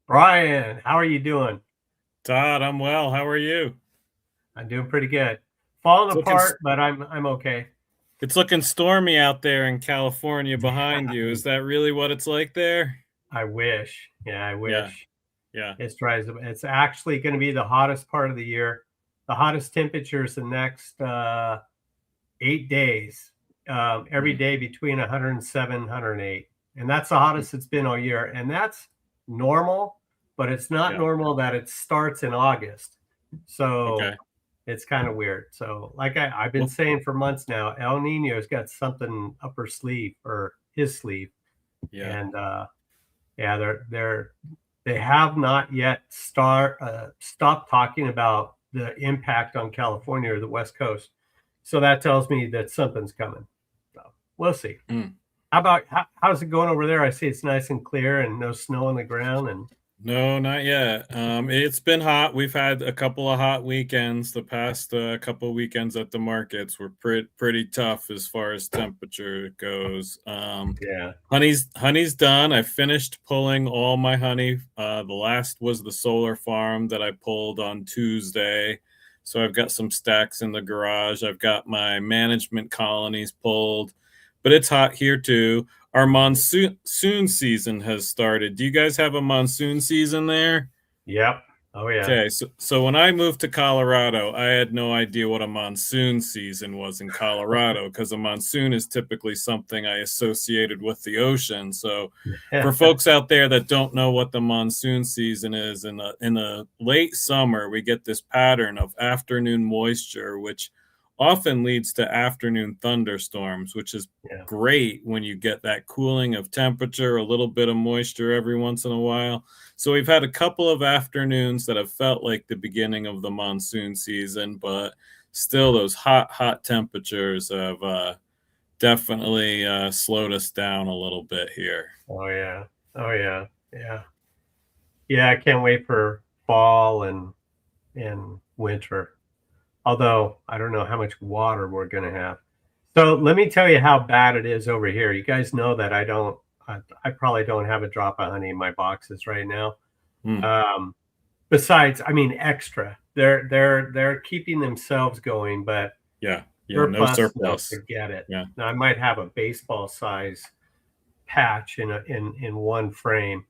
Bryan, how are you doing? Todd, I'm well. How are you? I'm doing pretty good. Falling It's looking apart, but I'm okay. it's looking stormy out there in California behind you. Is that really what it's like there? I wish. Yeah, I Yeah, wish. yeah. It's actually going to be the hottest part of the year. The hottest temperatures the next 8 days. Every Mm, day between 107, 108, and that's the hottest it's been all year. And that's normal, but it's not yeah. normal that it starts in August. So Okay. it's kind of weird. So, like I've been Well, saying for months now, El Nino's got something up her sleeve or his sleeve, yeah. and yeah, they have not yet stopped talking about the impact on California or the West Coast. So that tells me that something's coming. So we'll see. Mm. How's it going over there? I see it's nice and clear and no snow on the ground. And No, not yet. It's been hot. We've had a couple of hot weekends. The past couple of weekends at the markets were pretty tough as far as temperature goes. yeah, Honey's done. I finished pulling all my honey. The last was the solar farm that I pulled on Tuesday. So I've got some stacks in the garage. I've got my management colonies pulled, but it's hot here too. Our monsoon season has started. Do you guys have a monsoon season there? yep, oh yeah, Okay, so when I moved to Colorado, I had no idea what a monsoon season was in Colorado because a monsoon is typically something I associated with the ocean. So for folks out there that don't know what the monsoon season is, in the late summer, we get this pattern of afternoon moisture, which often leads to afternoon thunderstorms, which is yeah, great when you get that cooling of temperature, a little bit of moisture every once in a while. So we've had a couple of afternoons that have felt like the beginning of the monsoon season, but still those hot temperatures have definitely slowed us down a little bit here. oh yeah, oh yeah, yeah. Yeah, I can't wait for fall and winter. Although I don't know how much water we're gonna have. So let me tell you how bad it is over here. You guys know that I probably don't have a drop of honey in my boxes right now. Mm, Um, Besides, I mean, extra. They're keeping themselves going, but yeah, yeah, no surplus, no, surplus. forget it. Yeah, Now I might have a baseball size patch in one frame,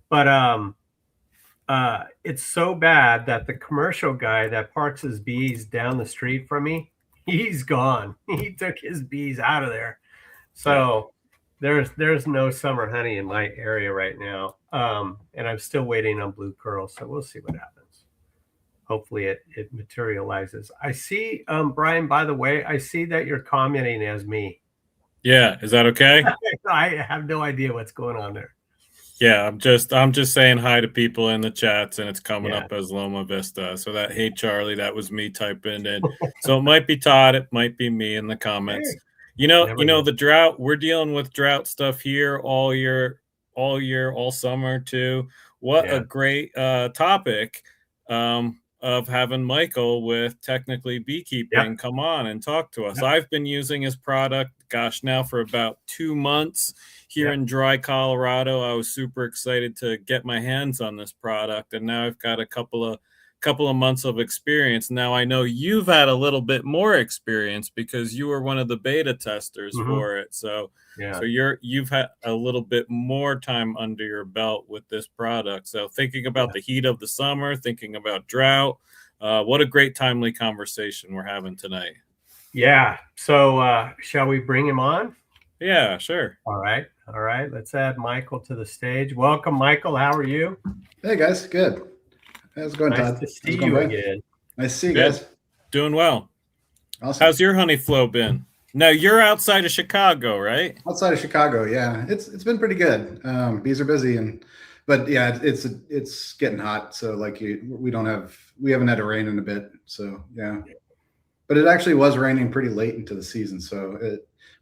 but it's so bad that the commercial guy that parks his bees down the street from me, he's gone. He took his bees out of there. yeah. So there's no summer honey in my area right now. And I'm still waiting on blue curl. So we'll see what happens. Hopefully it materializes. I see, Bryan, by the way, I see that you're commenting as me. Yeah, is that okay? I have no idea what's going on there. Yeah, I'm just saying hi to people in the chats, and it's coming Yeah. up as Loma Vista. So that hey Charlie, that was me typing in. So it might be Todd, it might be me in the comments. Hey, You know, never you know know. the drought. We're dealing with drought stuff here all year, all summer too. What a Yeah. great topic of having Michael with Technically Yep. Beekeeping come on and talk to us. I've been using his product, gosh, now for about 2 months here Yep. in dry Colorado. I was super excited to get my hands on this product, and now I've got a couple of months of experience. Now I know you've had a little bit more experience because you were one of the beta testers Hmm. for it. So Yeah. you've had a little bit more time under your belt with this product. So thinking about Yeah. the heat of the summer, thinking about drought, what a great timely conversation we're having tonight. Yeah. So shall we bring him on? Yeah, sure. All right. All right. Let's add Michael to the stage. Welcome, Michael. How are you? Hey guys, good. How's it going, Nice Todd? to How's see it going, you Bryan? again. Nice to see you Good. guys. Doing well. Awesome. How's your honey flow been? Now you're outside of Chicago, right? Outside of Chicago, yeah, it's been pretty good. Bees are busy, but yeah, it's getting hot. So like we haven't had a rain in a bit. So yeah, but it actually was raining pretty late into the season. So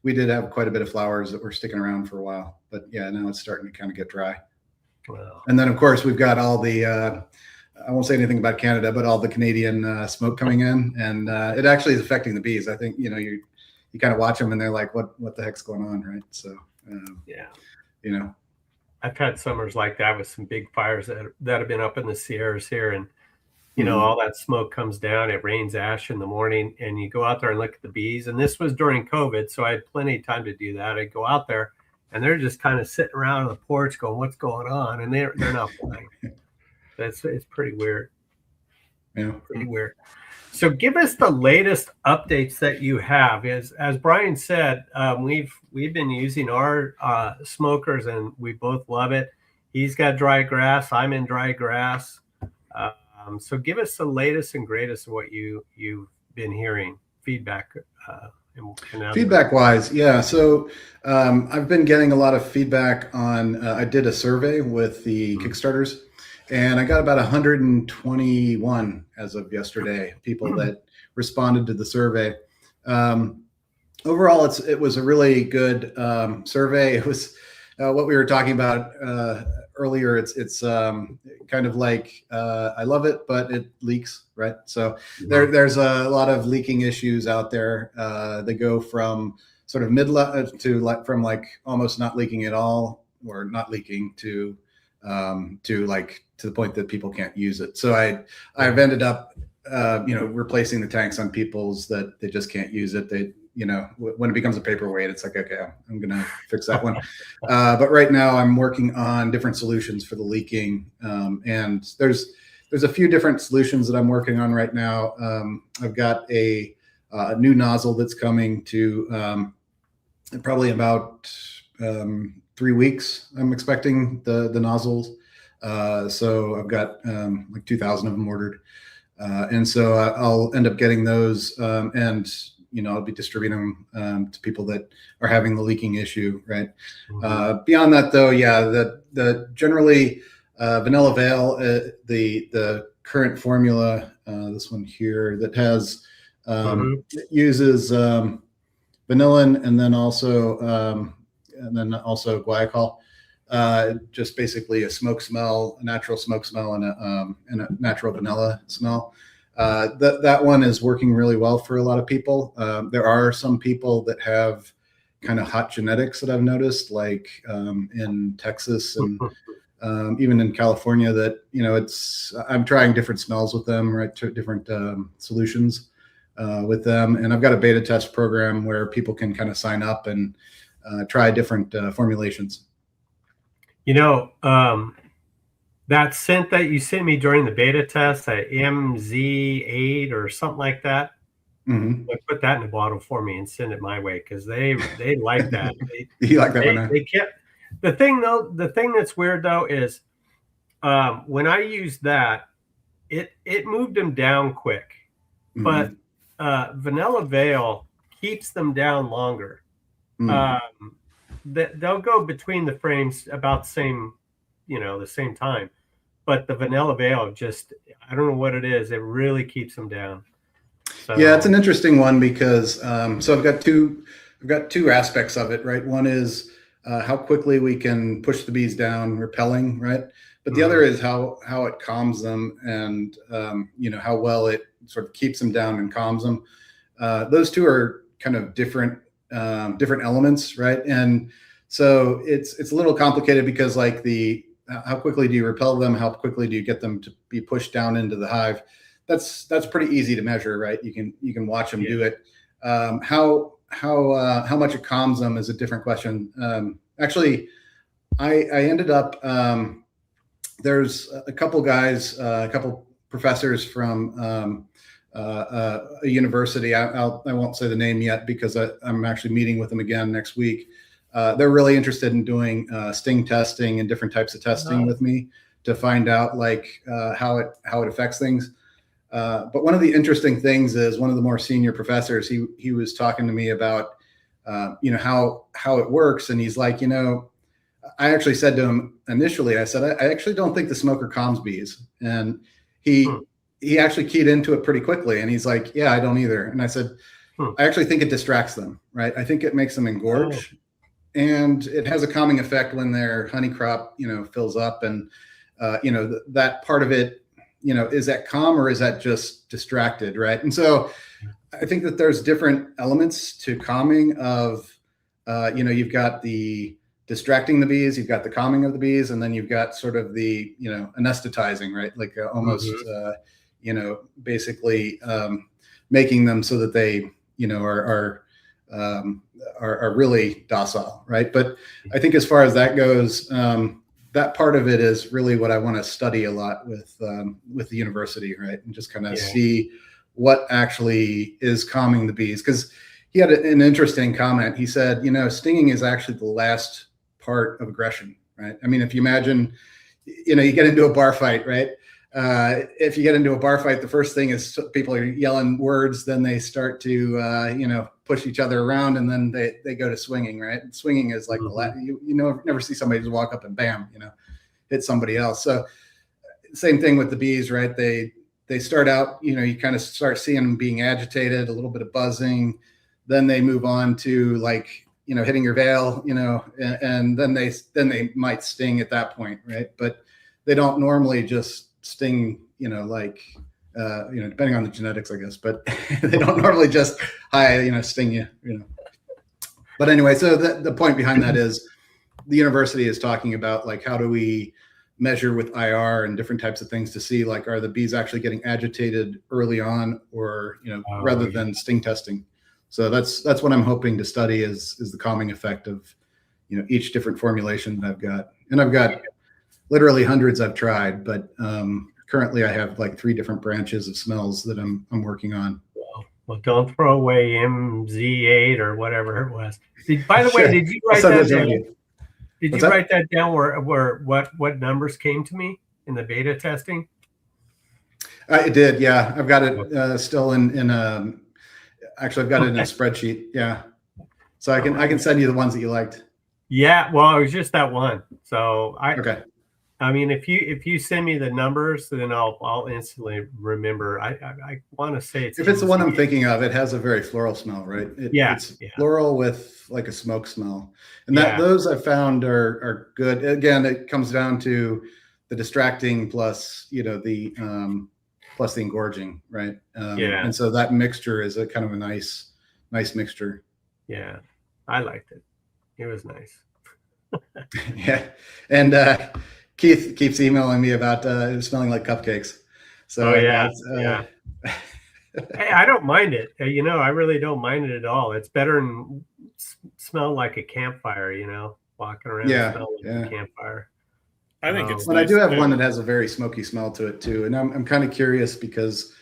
we did have quite a bit of flowers that were sticking around for a while. But yeah, now it's starting to kind of get dry. Well, And then of course we've got all the I won't say anything about Canada, but all the Canadian smoke coming in, and it actually is affecting the bees. I think you kind of watch them and they're like, what the heck's going on, right? So yeah. you know, I've had summers like that with some big fires that have been up in the Sierras here, and you know, Mhm. all that smoke comes down. It rains ash in the morning, and you go out there and look at the bees. And this was during COVID, so I had plenty of time to do that. I'd go out there, and they're just kind of sitting around on the porch, going, "What's going on?" And they're not flying. It's pretty weird. Yeah. Pretty weird. So give us the latest updates that you have. As Bryan said, we've been using our smokers, and we both love it. He's got dry grass. I'm in dry grass. So give us the latest and greatest of what you've been hearing, feedback. Feedback wise, yeah. So I've been getting a lot of feedback on. I did a survey with the Kickstarters, and I got about 121 as of yesterday. People that responded to the survey. Overall, it was a really good survey. It was what we were talking about earlier. It's kind of like I love it, but it leaks, right? So there's a lot of leaking issues out there. They go from sort of mid to from like almost not leaking at all, or not leaking to the point that people can't use it. So I've ended up replacing the tanks on people's that they just can't use it. They when it becomes a paperweight, it's like, okay, I'm going to fix that one. But right now I'm working on different solutions for the leaking. And there's a few different solutions that I'm working on right now. I've got a new nozzle that's coming to probably about 3 weeks. I'm expecting the nozzles. So I've got like 2,000 of them ordered. And so I'll end up getting those and I'll be distributing them to people that are having the leaking issue, right? Beyond that, though, yeah, the generally vanilla veil, the current formula, this one here that has it uses vanillin and then also guaiacol, just basically a smoke smell, a natural smoke smell, and a natural vanilla smell. That one is working really well for a lot of people. There are some people that have kind of hot genetics that I've noticed, like in Texas and even in California, that I'm trying different smells with them, right? Different solutions with them, and I've got a beta test program where people can kind of sign up and try different formulations. That scent that you sent me during the beta test, that MZ8 or something like that, put that in a bottle for me and send it my way, because they like that. You like that one? They can't. The thing that's weird though is when I used that, it moved them down quick, but vanilla veil keeps them down longer. They'll go between the frames about the same time. But the vanilla veil just, I don't know what it is. It really keeps them down. So, yeah, it's an interesting one because so I've got two aspects of it, right? One is how quickly we can push the bees down, repelling, right? But the other is how it calms them, and how well it sort of keeps them down and calms them. Those two are kind of different elements, right? And so it's a little complicated because like how quickly do you repel them? How quickly do you get them to be pushed down into the hive? That's pretty easy to measure, right? You can watch them do it. How much it calms them is a different question. Actually, I ended up there's a couple guys, a couple professors from a university. I won't say the name yet because I'm actually meeting with them again next week. They're really interested in doing sting testing and different types of testing with me to find out how it affects things. But one of the interesting things is one of the more senior professors, he was talking to me about how it works, and he's like, I actually said to him initially, I said, I actually don't think the smoker calms bees, and he actually keyed into it pretty quickly, and he's like, yeah, I don't either. And I said, I actually think it distracts them, right? I think it makes them engorge. And it has a calming effect when their honey crop, fills up, and that part of it, is that calm or is that just distracted, right? And so I think that there's different elements to calming of, you've got the distracting the bees, you've got the calming of the bees, and then you've got sort of the, anesthetizing, right? Like almost, basically making them so that they, are really docile, right? But I think as far as that goes, that part of it is really what I want to study a lot with the university, right? And just kind of see what actually is calming the bees. Because he had an interesting comment. He said, stinging is actually the last part of aggression, right? I mean, if you imagine, you get into a bar fight, right? If you get into a bar fight, the first thing is people are yelling words, then they start to, push each other around, and then they go to swinging, right? And swinging is like you never see somebody just walk up and bam, hit somebody else. So same thing with the bees, right? They start out, you kind of start seeing them being agitated, a little bit of buzzing, then they move on to like, hitting your veil, and then they might sting at that point, right? But they don't normally just sting, depending on the genetics, I guess, but they don't normally just sting you, But anyway, so the point behind that is the university is talking about like, how do we measure with IR and different types of things to see like, are the bees actually getting agitated early on, or, rather than sting testing. So that's what I'm hoping to study is the calming effect of, each different formulation that I've got. And I've got literally hundreds I've tried, but currently I have like 3 different branches of smells that I'm working on. Well, don't throw away MZ8 or whatever it was. By the way, did you write that down? Did you write that down where what numbers came to me in the beta testing? I did, yeah. I've got it still in actually I've got it in a spreadsheet. Yeah. So I can send you the ones that you liked. Yeah, well, it was just that one. So okay. I mean, if you send me the numbers, then I'll instantly remember. I want to say if it's the one I'm thinking of, it has a very floral smell, right? It's floral with like a smoke smell, and those I found are good. Again, it comes down to the distracting plus the engorging, right? And so that mixture is a kind of a nice mixture. Yeah, I liked it. It was nice. Yeah, and Keith keeps emailing me about it smelling like cupcakes. So hey, I don't mind it. I really don't mind it at all. It's better than smell like a campfire. Walking around smelling like a campfire. I think it's. But nice. I do have one that has a very smoky smell to it too, and I'm kind of curious because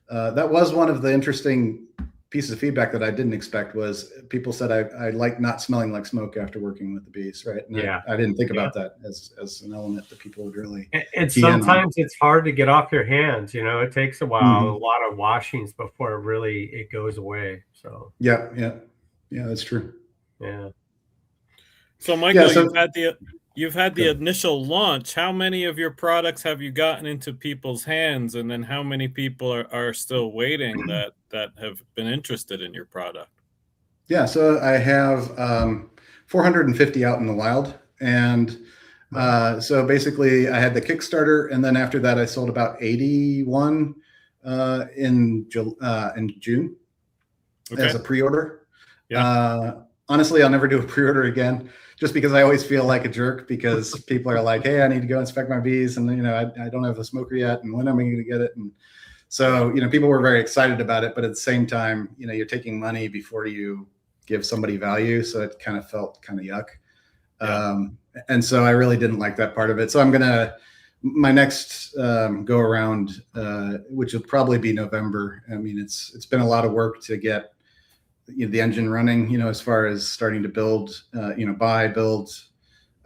that was one of the interesting pieces of feedback that I didn't expect. Was people said I like not smelling like smoke after working with the bees, right? And I didn't think about that as an element that people would really. And sometimes it's hard to get off your hands. It takes a while, a lot of washings before it goes away. So yeah, that's true. Yeah. So Michael, you've had the initial launch. How many of your products have you gotten into people's hands, and then how many people are still waiting that have been interested in your product? Yeah, so I have 450 out in the wild, and so basically I had the Kickstarter, and then after that I sold about 81 in June as a pre-order. Yeah. Honestly, I'll never do a pre-order again, just because I always feel like a jerk because people are like, hey, I need to go inspect my bees, and I don't have the smoker yet, and when am I going to get it? And so people were very excited about it, but at the same time, you're taking money before you give somebody value, so it kind of felt kind of yuck. And so I really didn't like that part of it. So my next go around, which will probably be November. I mean, it's been a lot of work to get the engine running, as far as starting to build, build,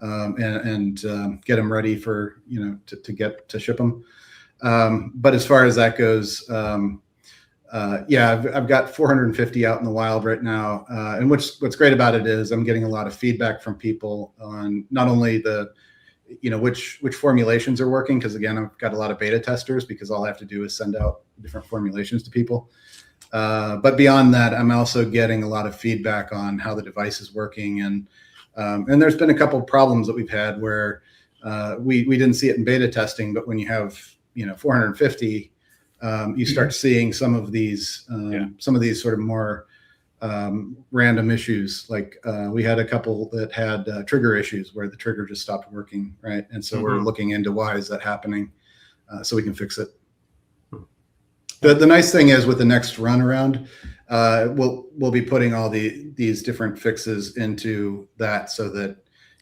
and get them ready for, to ship them. But as far as that goes, I've got 450 out in the wild right now. And what's great about it is I'm getting a lot of feedback from people on not only the, which formulations are working. Cause again, I've got a lot of beta testers because all I have to do is send out different formulations to people. But beyond that, I'm also getting a lot of feedback on how the device is working. And there's been a couple of problems that we've had where we didn't see it in beta testing, but when you have 450, you start seeing some of these sort of more random issues. Like we had a couple that had trigger issues where the trigger just stopped working, right? And so we're looking into why is that happening, so we can fix it. The nice thing is with the next run around, we'll be putting all these different fixes into that, so that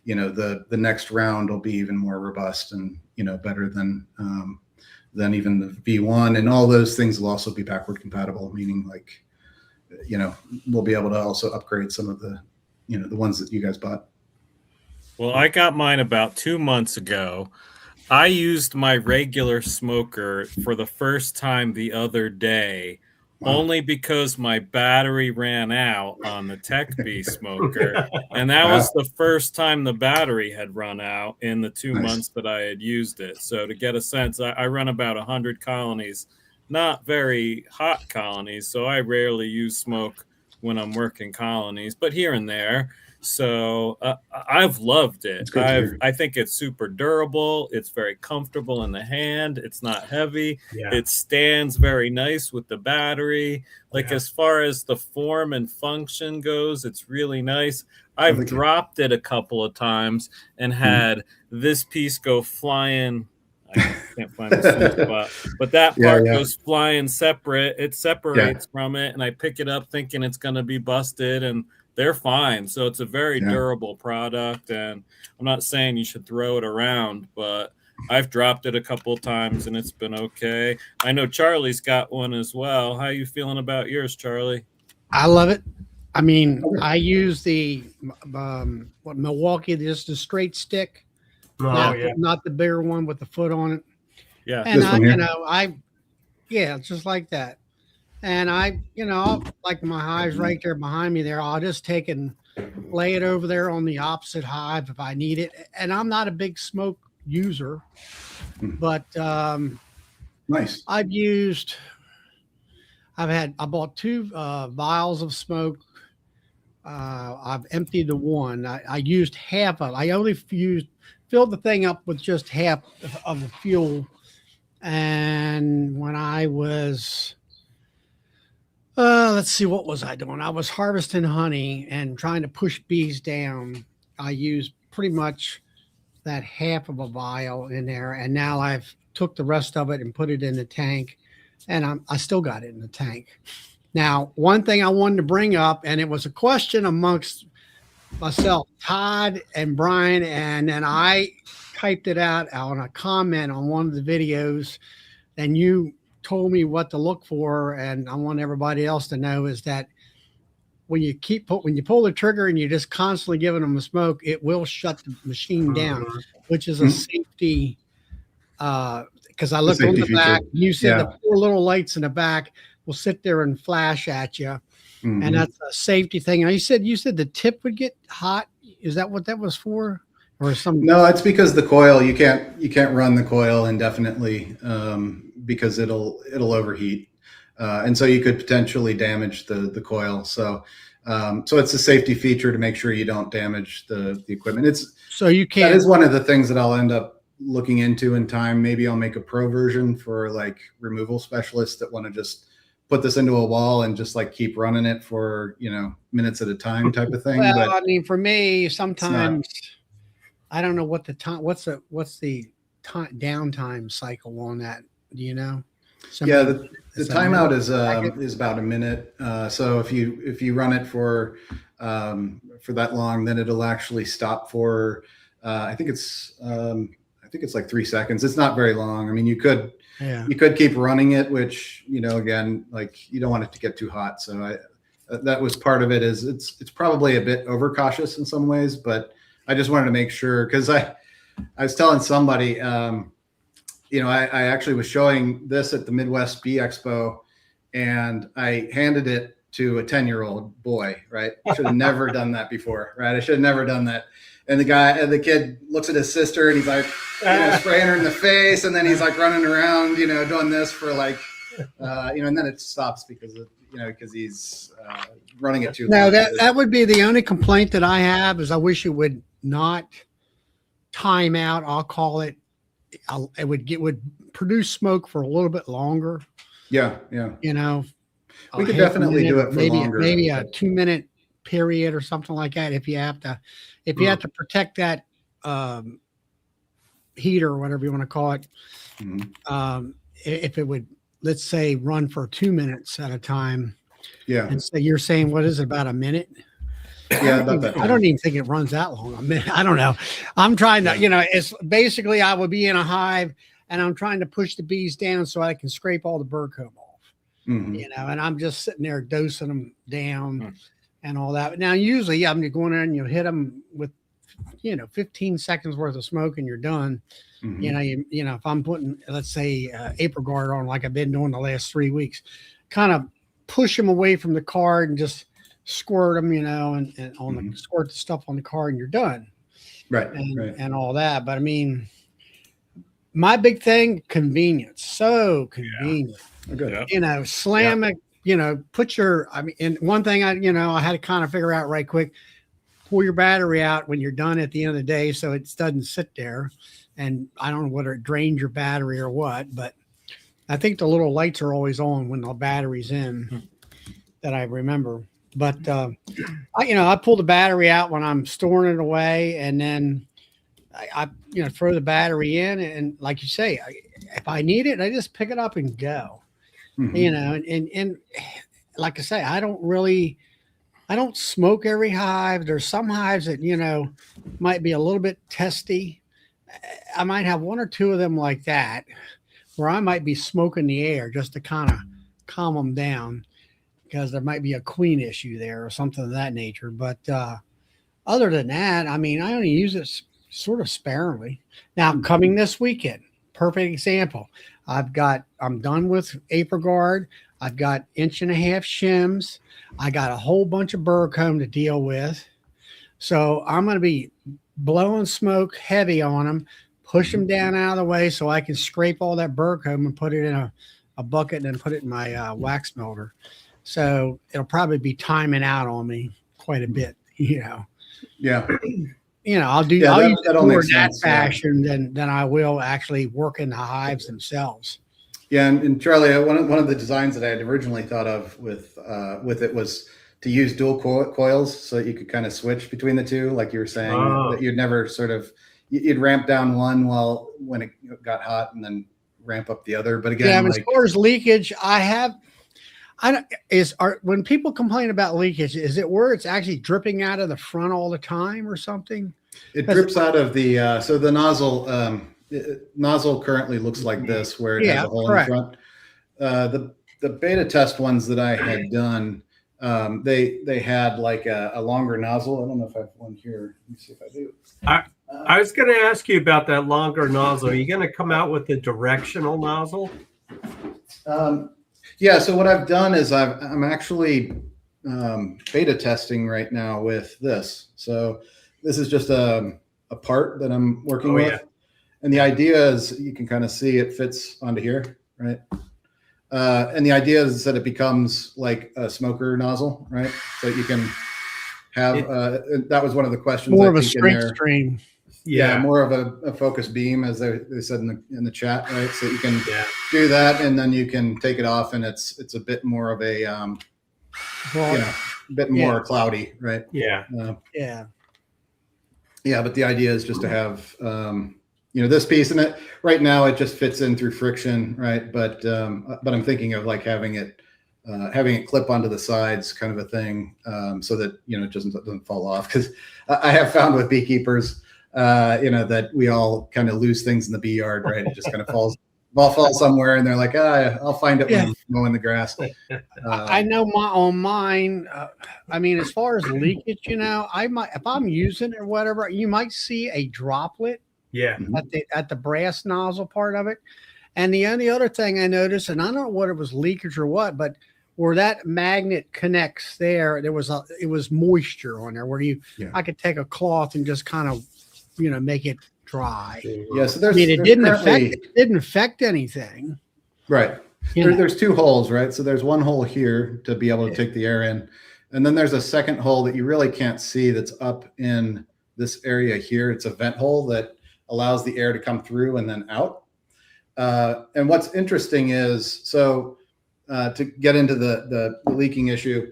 the next round will be even more robust and better than even the V1, and all those things will also be backward compatible, meaning like we'll be able to also upgrade some of the the ones that you guys bought. Well, I got mine about 2 months ago. I used my regular smoker for the first time the other day, only because my battery ran out on the Tech Bee smoker. And that was the first time the battery had run out in the 2 months that I had used it. So to get a sense, I run about 100 colonies, not very hot colonies. So I rarely use smoke when I'm working colonies, but here and there. So I've loved it. I think it's super durable. It's very comfortable in the hand. It's not heavy. It stands very nice with the battery. Like as far as the form and function goes, it's really nice. I've dropped it a couple of times and had this piece go flying. I can't find the sweet spot, but that part goes flying separate. It separates from it, and I pick it up thinking it's going to be busted, and they're fine. So it's a very durable product, and I'm not saying you should throw it around, but I've dropped it a couple of times and it's been okay. I know Charlie's got one as well. How are you feeling about yours, Charlie? I love it. I mean, I use the Milwaukee, just a straight stick, not the bigger one with the foot on it. Yeah, and just like that. And like my hive's right there behind me there. I'll just take and lay it over there on the opposite hive if I need it. And I'm not a big smoke user, but nice. I bought 2 vials of smoke. I've emptied the one. I used half of it. I only filled the thing up with just half of the fuel. And when I was let's see, what was I doing? I was harvesting honey and trying to push bees down. I used pretty much that half of a vial in there, and now I've took the rest of it and put it in the tank, and I still got it in the tank. Now, one thing I wanted to bring up, and it was a question amongst myself, Todd and Bryan, and then I typed it out on a comment on one of the videos, and you told me what to look for, and I want everybody else to know is that when you pull the trigger and you're just constantly giving them a smoke, it will shut the machine down, which is a safety. Because I looked on the back, you said the 4 little lights in the back will sit there and flash at you, and that's a safety thing. Now you said the tip would get hot. Is that what that was for? Or something? No, it's because the coil, you can't run the coil indefinitely, because it'll overheat, and so you could potentially damage the coil. So it's a safety feature to make sure you don't damage the equipment. That is one of the things that I'll end up looking into in time. Maybe I'll make a pro version for like removal specialists that want to just put this into a wall and just like keep running it for minutes at a time type of thing. Well, I mean, for me, sometimes I don't know what the time. What's the downtime cycle on that? Do you know? The timeout is about a minute. So if you run it for that long, then it'll actually stop for I think it's like 3 seconds. It's not very long. I mean, you could keep running it, which again, like you don't want it to get too hot. So that was part of it. Is it's probably a bit overcautious in some ways, but I just wanted to make sure, because I was telling somebody, I actually was showing this at the Midwest Bee Expo, and I handed it to a 10-year-old boy, right? I should have never done that before, right? I should have never done that. And the kid looks at his sister and he's like, spraying her in the face. And then he's like running around, doing this for like, and then it stops because he's running it too long. No, that would be the only complaint that I have, is I wish it would not time out. I'll call it. It would produce smoke for a little bit longer. Yeah. We could half a definitely do minute, it for maybe longer. maybe a 2-minute period or something like that. If you have to protect that heater or whatever you want to call it, if it would, let's say, run for 2 minutes at a time. Yeah. And so you're saying, what is it, about a minute? Yeah, about that. I don't even think it runs that long. A minute. I don't know. I'm trying to, it's basically I would be in a hive and I'm trying to push the bees down so I can scrape all the burr comb off, and I'm just sitting there dosing them down and all that. Now, usually I'm going in and you hit them with, 15 seconds worth of smoke and you're done. If I'm putting, let's say, Apricot on like I've been doing the last 3 weeks, kind of push them away from the card and just squirt them, and on the squirt the stuff on the card and you're done. Right. And all that. But I mean, my big thing, convenience. So convenient. Yeah. Good. Slam it, put your, and one thing I had to kind of figure out right quick, pull your battery out when you're done at the end of the day so it doesn't sit there. And I don't know whether it drains your battery or what, but I think the little lights are always on when the battery's in, that I remember. But I pull the battery out when I'm storing it away, and then I throw the battery in, and like you say, if I need it, I just pick it up and go. And like I say, I don't smoke every hive. There's some hives that might be a little bit testy. I might have one or two of them like that, where I might be smoking the air just to kind of calm them down, because there might be a queen issue there or something of that nature. But other than that, I only use it sort of sparingly. Now, coming this weekend, perfect example. I'm done with Apricot. I've got 1.5 inch shims. I got a whole bunch of burr comb to deal with. So I'm going to be blowing smoke heavy on them, push them down out of the way so I can scrape all that burr comb and put it in a bucket and then put it in my wax melter. So it'll probably be timing out on me quite a bit, Yeah. I'll use more in that fashion than I will actually work in the hives themselves. Yeah. And Charlie, one of the designs that I had originally thought of with it was to use dual coils so that you could kind of switch between the two. Like you were saying, that you'd never you'd ramp down one when it got hot and then ramp up the other. But again, as far as leakage, when people complain about leakage, is it where it's actually dripping out of the front all the time or something? It drips out of the so the nozzle currently looks like this, where it has a hole in the front. The beta test ones that I had done, they had like a longer nozzle. I don't know if I have one here. Let me see if I do. I was going to ask you about that longer nozzle. Are you going to come out with a directional nozzle? Yeah. So what I've done is I'm actually beta testing right now with this. So this is just a part that I'm working with. Yeah. And the idea is, you can kind of see it fits onto here, right? And the idea is that it becomes like a smoker nozzle, right? So you can have, that was one of the questions. More of a straight stream. Yeah, more of a focus beam, as they said in the chat, right? So you can do that, and then you can take it off, and it's a bit more of a more cloudy, right? Yeah. But the idea is just to have this piece, and it right now it just fits in through friction, right? But I'm thinking of like having it clip onto the sides, kind of a thing, so that it doesn't fall off. Because I have found with beekeepers, that we all kind of lose things in the bee yard, right? It just kind of falls somewhere, and they're like, I'll find it when I'm mowing the grass. I know on mine. As far as leakage, I might, if I'm using it or whatever, you might see a droplet. Yeah. At the brass nozzle part of it. And the only other thing I noticed, and I don't know what it was, leakage or what, but where that magnet connects there, it was moisture on there where I could take a cloth and just kind of, make it dry. Yeah. So it didn't affect anything. Right. There's two holes, right? So there's one hole here to be able to take the air in. And then there's a second hole that you really can't see that's up in this area here. It's a vent hole that allows the air to come through and then out. And what's interesting is, so to get into the leaking issue,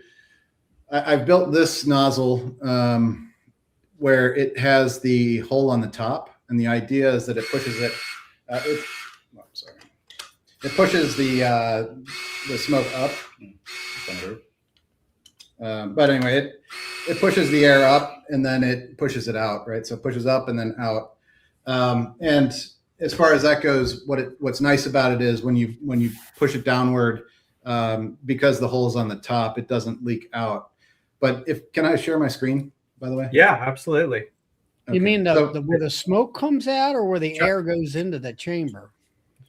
I've built this nozzle where it has the hole on the top, and the idea is that it pushes it. It pushes the smoke up. But anyway, it pushes the air up and then it pushes it out, right? So it pushes up and then out. And as far as that goes, what's nice about it is when you push it downward, because the hole's on the top, it doesn't leak out. But can I share my screen, by the way? Yeah, absolutely. Okay. You mean where the smoke comes out, or where the air goes into the chamber?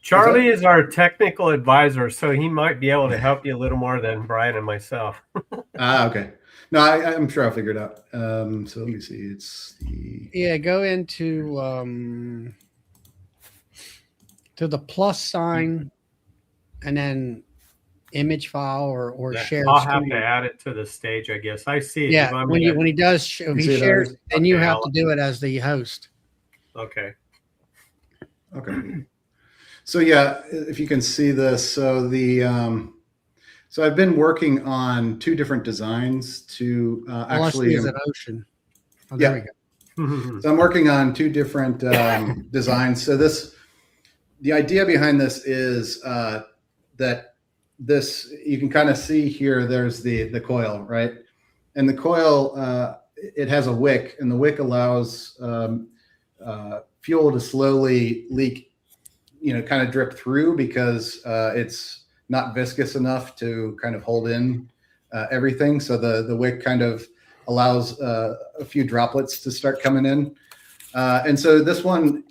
Charlie is our technical advisor, so he might be able to help you a little more than Bryan and myself. Okay. No, I'm sure I'll figure it out. So let me see. It's go into to the plus sign, and then image file or share. I'll screen. have to add it to the stage, I guess. I see it. Yeah, when he does, if he shares, then you have to do it as the host. Okay. Okay. So yeah, if you can see this, so so I've been working on 2 different designs to actually. An ocean. Oh, there we go. So I'm working on 2 different designs. So the idea behind this is that you can kind of see here. There's the coil, right? And the coil it has a wick, and the wick allows fuel to slowly leak. Kind of drip through because it's not viscous enough to kind of hold in everything. So the wick kind of allows a few droplets to start coming in. And so this one,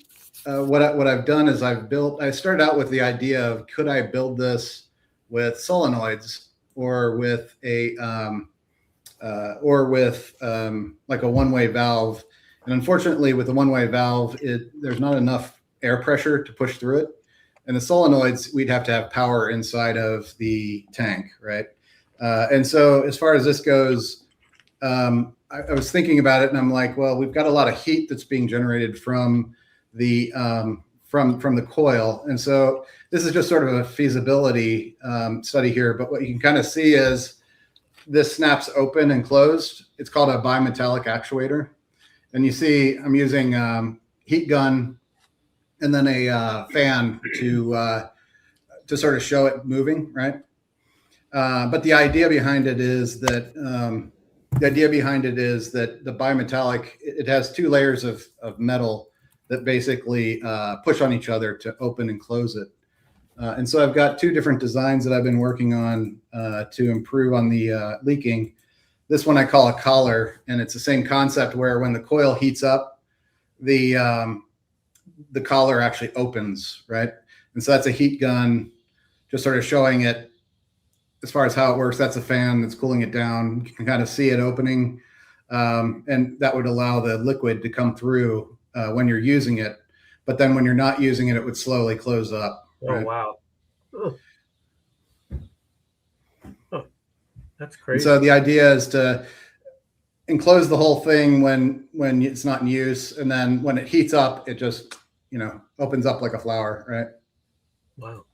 what I've done is I started out with the idea of, could I build this with solenoids or with like a one-way valve? And unfortunately, with the one-way valve, there's not enough air pressure to push through it. And the solenoids, we'd have to have power inside of the tank, right? And so as far as this goes, I was thinking about it, and I'm like, well, we've got a lot of heat that's being generated from the coil. And so this is just sort of a feasibility study here. But what you can kind of see is this snaps open and closed. It's called a bimetallic actuator. And you see I'm using heat gun and then a fan to sort of show it moving, right? But the idea behind it is that the bimetallic, it has 2 layers of metal that basically push on each other to open and close it. And so I've got 2 different designs that I've been working on to improve on the leaking. This one I call a collar, and it's the same concept where when the coil heats up, the collar actually opens, right? And so that's a heat gun, just sort of showing it as far as how it works. That's a fan that's cooling it down. You can kind of see it opening, and that would allow the liquid to come through when you're using it. But then when you're not using it, it would slowly close up. Right? Oh, wow. Oh, that's crazy. And so the idea is to enclose the whole thing when it's not in use, and then when it heats up, it just opens up like a flower, right? Wow.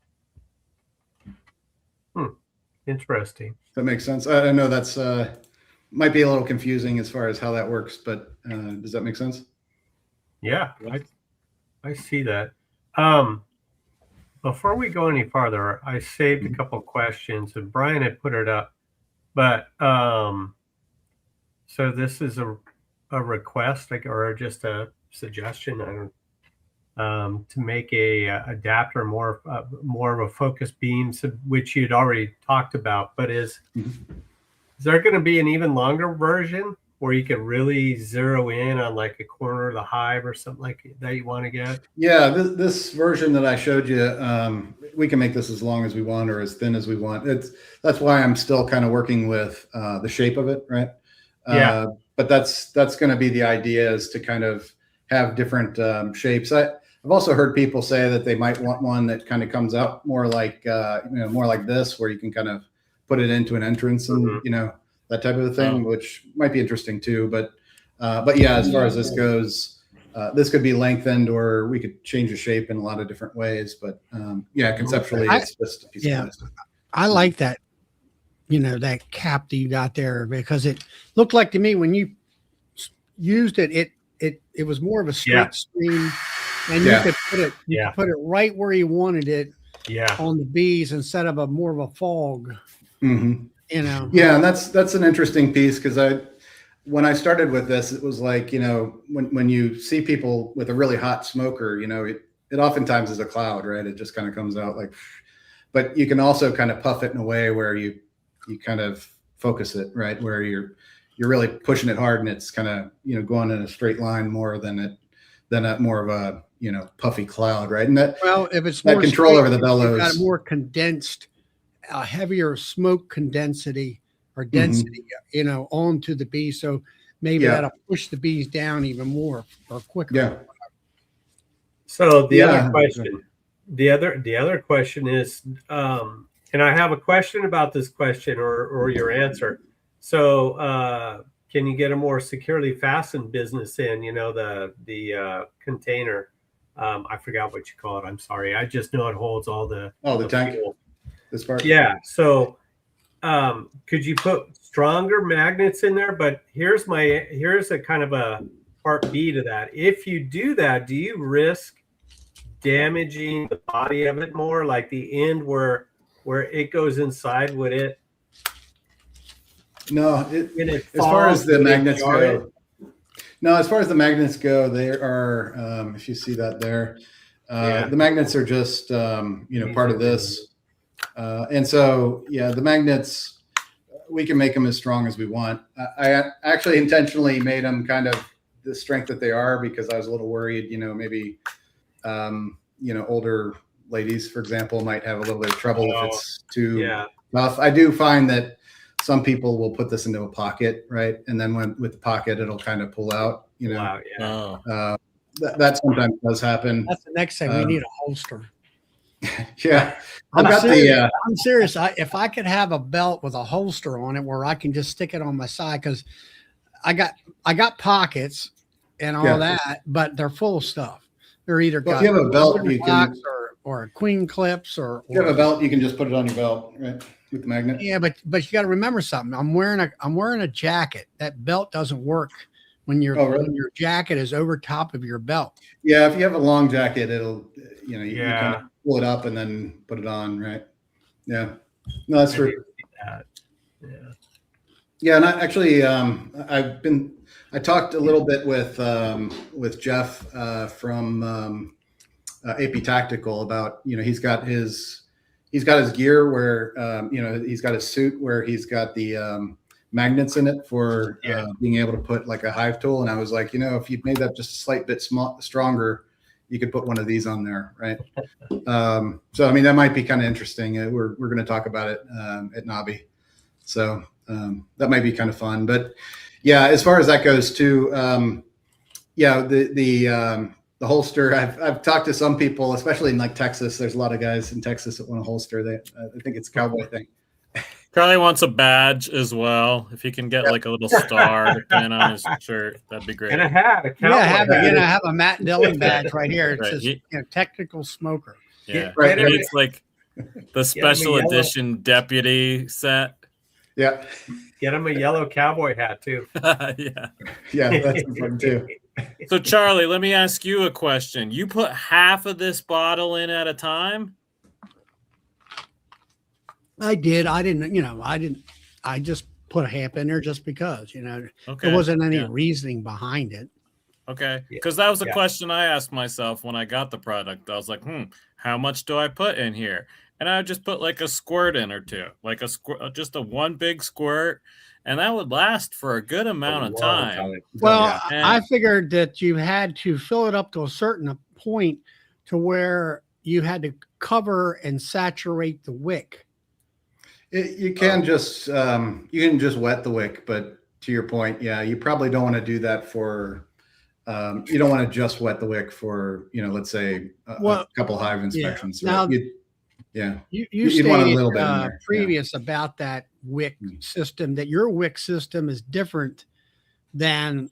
Interesting. That makes sense. I know that's might be a little confusing as far as how that works, but does that make sense? Yeah, I see that. Before we go any farther, I saved a couple questions, and Bryan had put it up. But so this is a request, or just a suggestion. I don't. To make a adapter more of a focus beam, which you'd already talked about. But is there going to be an even longer version where you can really zero in on like a corner of the hive or something like that you want to get? Yeah, this version that I showed you, we can make this as long as we want or as thin as we want. That's why I'm still kind of working with the shape of it, right? Yeah. But that's going to be the idea, is to kind of have different shapes. I've also heard people say that they might want one that kind of comes out more like more like this, where you can kind of put it into an entrance and that type of a thing, which might be interesting too. But yeah, as far as this goes, this could be lengthened, or we could change the shape in a lot of different ways. But yeah, conceptually, it's just a piece of plastic. I like that, that cap that you got there, because it looked like to me when you used it, it was more of a straight stream, and you could put it right where you wanted it on the bees instead of more of a fog. Mm-hmm. Yeah, and that's an interesting piece, because when I started with this, it was like, when you see people with a really hot smoker, it oftentimes is a cloud, right? It just kind of comes out like, but you can also kind of puff it in a way where you kind of focus it, right? Where you're really pushing it hard, and it's kind of, going in a straight line more than more of a, puffy cloud, right? And if it's that more control straight, over the bellows, you've got more condensed, heavier smoke condensity or density, onto the bee. So maybe that'll push the bees down even more or quicker. Yeah. So the other question, the other question is, and I have a question about this question or your answer. So can you get a more securely fastened business in, the container? I forgot what you call it. I'm sorry. I just know it holds all the tank. fuel. This part. Yeah. So could you put stronger magnets in there? But here's a kind of a part B to that. If you do that, do you risk damaging the body of it more, like the end where it goes inside? Would it? No, as far as the magnets go. No, as far as the magnets go, they are. If you see that there, the magnets are just part of this, and so the magnets, we can make them as strong as we want. I actually intentionally made them kind of the strength that they are, because I was a little worried, maybe older ladies, for example, might have a little bit of trouble if it's too tough. I do find that some people will put this into a pocket, right? And then with the pocket, it'll kind of pull out, that sometimes does happen. That's the next thing. We need a holster. Yeah. I'm serious. If I could have a belt with a holster on it where I can just stick it on my side, because I got pockets and all that, but they're full of stuff. They're either if you have a belt, you can or queen clips, or if you have a belt, you can just put it on your belt, right? With the magnet. Yeah, but you got to remember something. I'm wearing a jacket. That belt doesn't work when when your jacket is over top of your belt. Yeah, if you have a long jacket, it'll you kind of pull it up and then put it on, right? Yeah, no, that's true. Yeah, and I actually I talked a little bit with Jeff from AP Tactical about, he's got his gear where he's got his suit where he's got the magnets in it for being able to put like a hive tool. And I was like, if you made that just a slight bit stronger, you could put one of these on there, right? So I mean, that might be kind of interesting. We're going to talk about it at Nobby, so that might be kind of fun. But yeah, as far as that goes too, the holster, I've talked to some people, especially in like Texas. There's a lot of guys in Texas that want a holster. I think it's a cowboy thing. Charlie wants a badge as well. If he can get like a little star pin on his shirt, that'd be great. And a hat, a cowboy hat. Have a Matt Dillon badge right here. It says technical smoker. Yeah, right. And it's like the special edition deputy set. Yeah. Get him a yellow cowboy hat too. Yeah, that's important too. So Charlie, let me ask you a question. You put half of this bottle in at a time? I did. I didn't. I just put a half in there just because, there wasn't any reasoning behind it. Okay. Because that was a question I asked myself when I got the product. I was like, how much do I put in here? And I would just put like a squirt in or two, like just a one big squirt. And that would last for a good amount of time. Well, I figured that you had to fill it up to a certain point to where you had to cover and saturate the wick. You can just wet the wick, but to your point, you probably don't want to do that for. You don't want to just wet the wick for let's say a couple hive inspections. Now, you stated want a little bit in there. Previous about that wick system, that your wick system is different than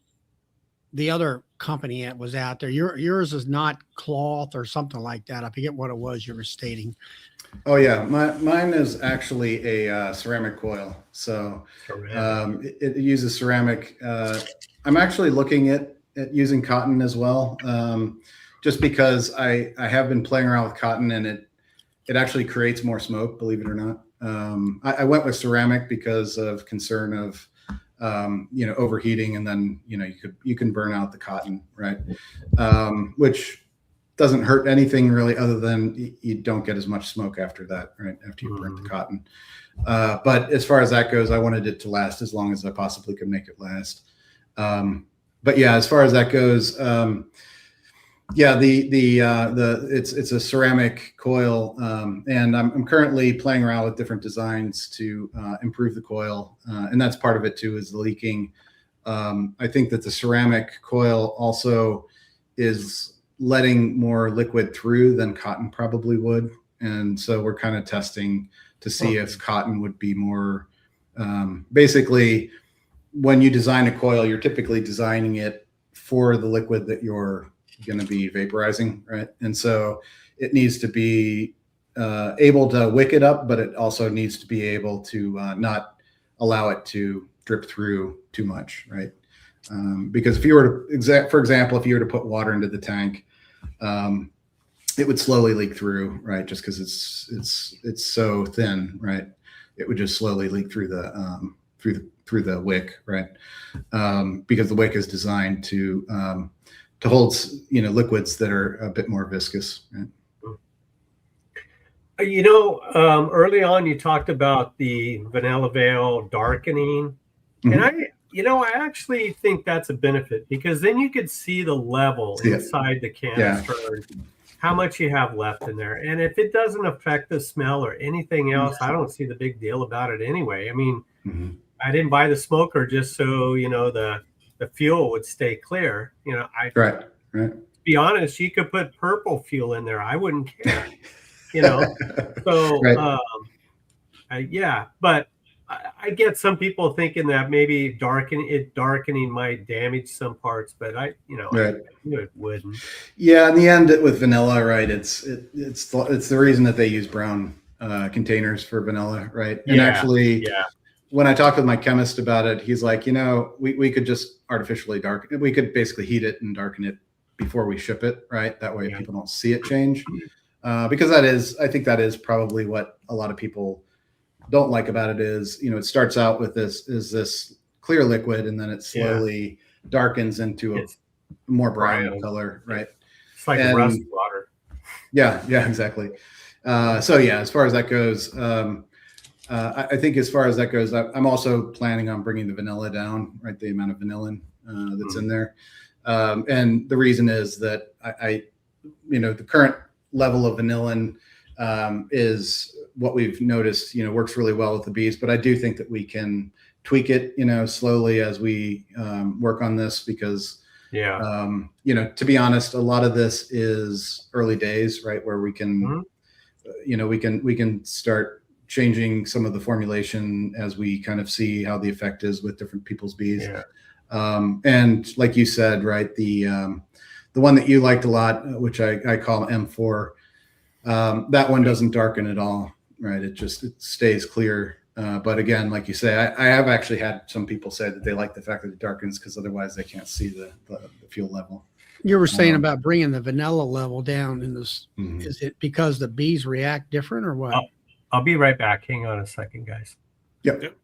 the other company that was out there. Yours is not cloth or something like that. I forget what it was you were stating. Oh yeah, mine is actually a ceramic coil. So it uses ceramic. I'm actually looking at using cotton as well, just because I have been playing around with cotton and it actually creates more smoke, believe it or not. I went with ceramic because of concern of overheating, and then you can burn out the cotton, right? Which doesn't hurt anything really, other than you don't get as much smoke after that, right? After you burn the cotton. But as far as that goes, I wanted it to last as long as I possibly could make it last. But yeah, as far as that goes, it's a ceramic coil, and I'm currently playing around with different designs to improve the coil, and that's part of it too, is the leaking. I think that the ceramic coil also is letting more liquid through than cotton probably would, and so we're kind of testing to see if cotton would be more. Basically, when you design a coil, you're typically designing it for the liquid that you're going to be vaporizing, right? And so it needs to be able to wick it up, but it also needs to be able to not allow it to drip through too much, right? Because if you were to, for example, if you were to put water into the tank, it would slowly leak through, right? Just because it's so thin, right? It would just slowly leak through the wick, right? Because the wick is designed to hold liquids that are a bit more viscous, right? Early on you talked about the vanilla veil darkening, and I actually think that's a benefit, because then you could see the level inside the canister, how much you have left in there. And if it doesn't affect the smell or anything else, I don't see the big deal about it anyway. I mean, I didn't buy the smoker just so, the fuel would stay clear. Right. To be honest, you could put purple fuel in there. I wouldn't care, So, but I get some people thinking that maybe darkening might damage some parts, but it wouldn't. Yeah, in the end, with vanilla, right? It's the reason that they use brown containers for vanilla, right? And actually, when I talked with my chemist about it, he's like, we could just artificially darken it. We could basically heat it and darken it before we ship it, right? That way people don't see it change. Because I think that is probably what a lot of people don't like about it is, it starts out with this clear liquid, and then it slowly darkens into a more brown color, right? It's like rust water. Yeah, exactly. As far as that goes, I think as far as that goes, I'm also planning on bringing the vanilla down, right? The amount of vanillin that's in there. And the reason is that the current level of vanillin is what we've noticed, works really well with the bees, but I do think that we can tweak it, slowly as we work on this, because, to be honest, a lot of this is early days, right? Where we can, we can start changing some of the formulation as we kind of see how the effect is with different people's bees. And like you said, right, the one that you liked a lot, which I call M4, that one doesn't darken at all, right? It stays clear. But again, like you say, I have actually had some people say that they like the fact that it darkens, because otherwise they can't see the fuel level. You were saying about bringing the vanilla level down in this. Is it because the bees react different, or what? I'll be right back. Hang on a second, guys. Yep.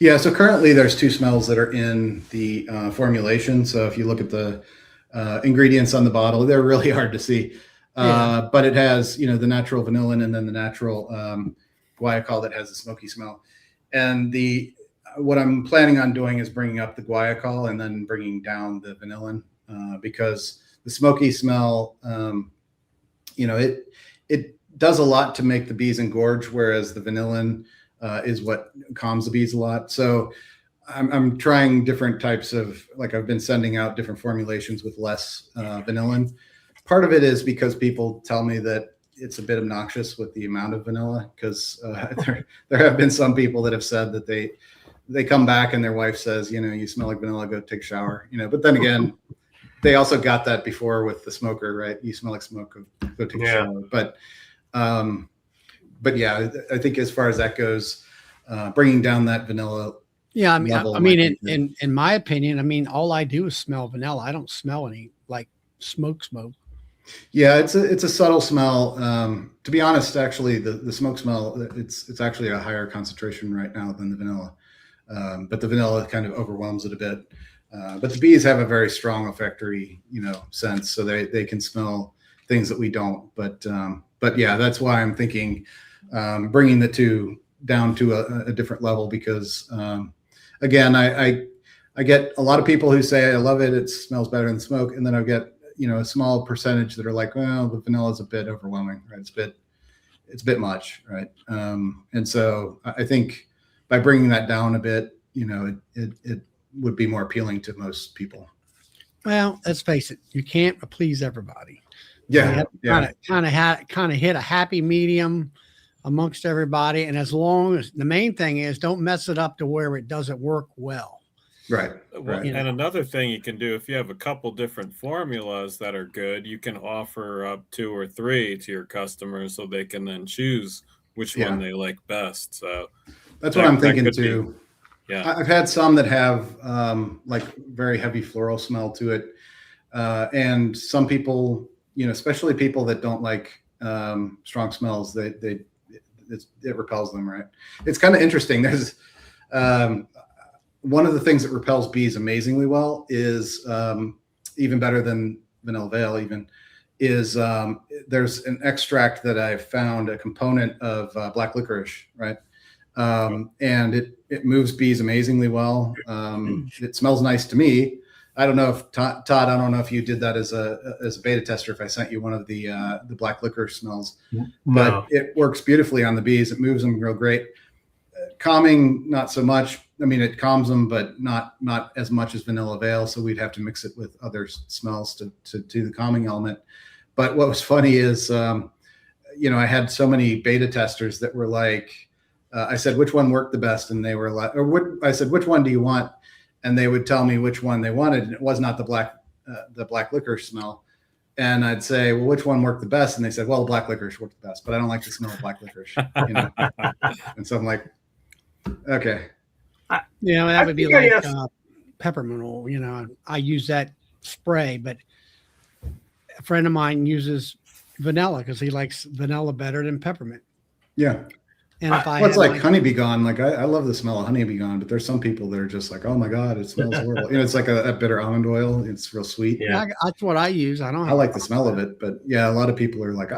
Yeah, so currently there's two smells that are in the formulation. So if you look at the ingredients on the bottle, they're really hard to see. But it has, the natural vanillin, and then the natural guaiacol that has a smoky smell. And what I'm planning on doing is bringing up the guaiacol and then bringing down the vanillin, because the smoky smell, it does a lot to make the bees engorge, whereas the vanillin is what calms the bees a lot. So I'm trying different types of, I've been sending out different formulations with less vanillin. Part of it is because people tell me that it's a bit obnoxious with the amount of vanilla, because there have been some people that have said that they come back and their wife says, you smell like vanilla, go take a shower, but then again, they also got that before with the smoker, right? You smell like smoke, go take a shower. But yeah, I think as far as that goes, bringing down that vanilla. Yeah. I mean, in my opinion, all I do is smell vanilla. I don't smell any like smoke. Yeah, it's a subtle smell. To be honest, actually, the smoke smell, it's actually a higher concentration right now than the vanilla. But the vanilla kind of overwhelms it a bit. But the bees have a very strong olfactory, sense, so they can smell things that we don't. But yeah, that's why I'm thinking bringing the two down to a different level, because again, I get a lot of people who say I love it, it smells better than smoke, and then I get a small percentage that are like, well, the vanilla is a bit overwhelming, right? It's a bit much, right? And so I think by bringing that down a bit, it would be more appealing to most people. Well, let's face it, you can't please everybody. Yeah, kind of hit a happy medium amongst everybody, and as long as the main thing is don't mess it up to where it doesn't work well. Right. And another thing you can do, if you have a couple different formulas that are good, you can offer up 2 or 3 to your customers so they can then choose which one they like best. So that's what I'm thinking too. Yeah, I've had some that have like very heavy floral smell to it, and some people, especially people that don't like strong smells, it repels them. Right? It's kind of interesting. There's one of the things that repels bees amazingly well is even better than vanilla veil. Even is there's an extract that I found, a component of black licorice, right? And it moves bees amazingly well. It smells nice to me. I don't know if Todd, I don't know if you did that as a beta tester, if I sent you one of the black licorice smells, but it works beautifully on the bees. It moves them real great. Calming, not so much. I mean, it calms them, but not as much as vanilla veil. So we'd have to mix it with other smells to do the calming element. But what was funny is, I had so many beta testers that were like, I said, which one worked the best? And they were like, I said, which one do you want? And they would tell me which one they wanted. And it was not the black licorice smell. And I'd say, well, which one worked the best? And they said, well, the black licorice worked the best, but I don't like the smell of black licorice. And so I'm like, okay. That would be like peppermint oil. I use that spray, but a friend of mine uses vanilla because he likes vanilla better than peppermint. Yeah. And if it's like honeybee gone. Like I love the smell of honeybee gone, but there's some people that are just like, oh my God, it smells horrible. It's like a bitter almond oil. It's real sweet. Yeah, that's what I use. I like the smell of it, but yeah, a lot of people are like,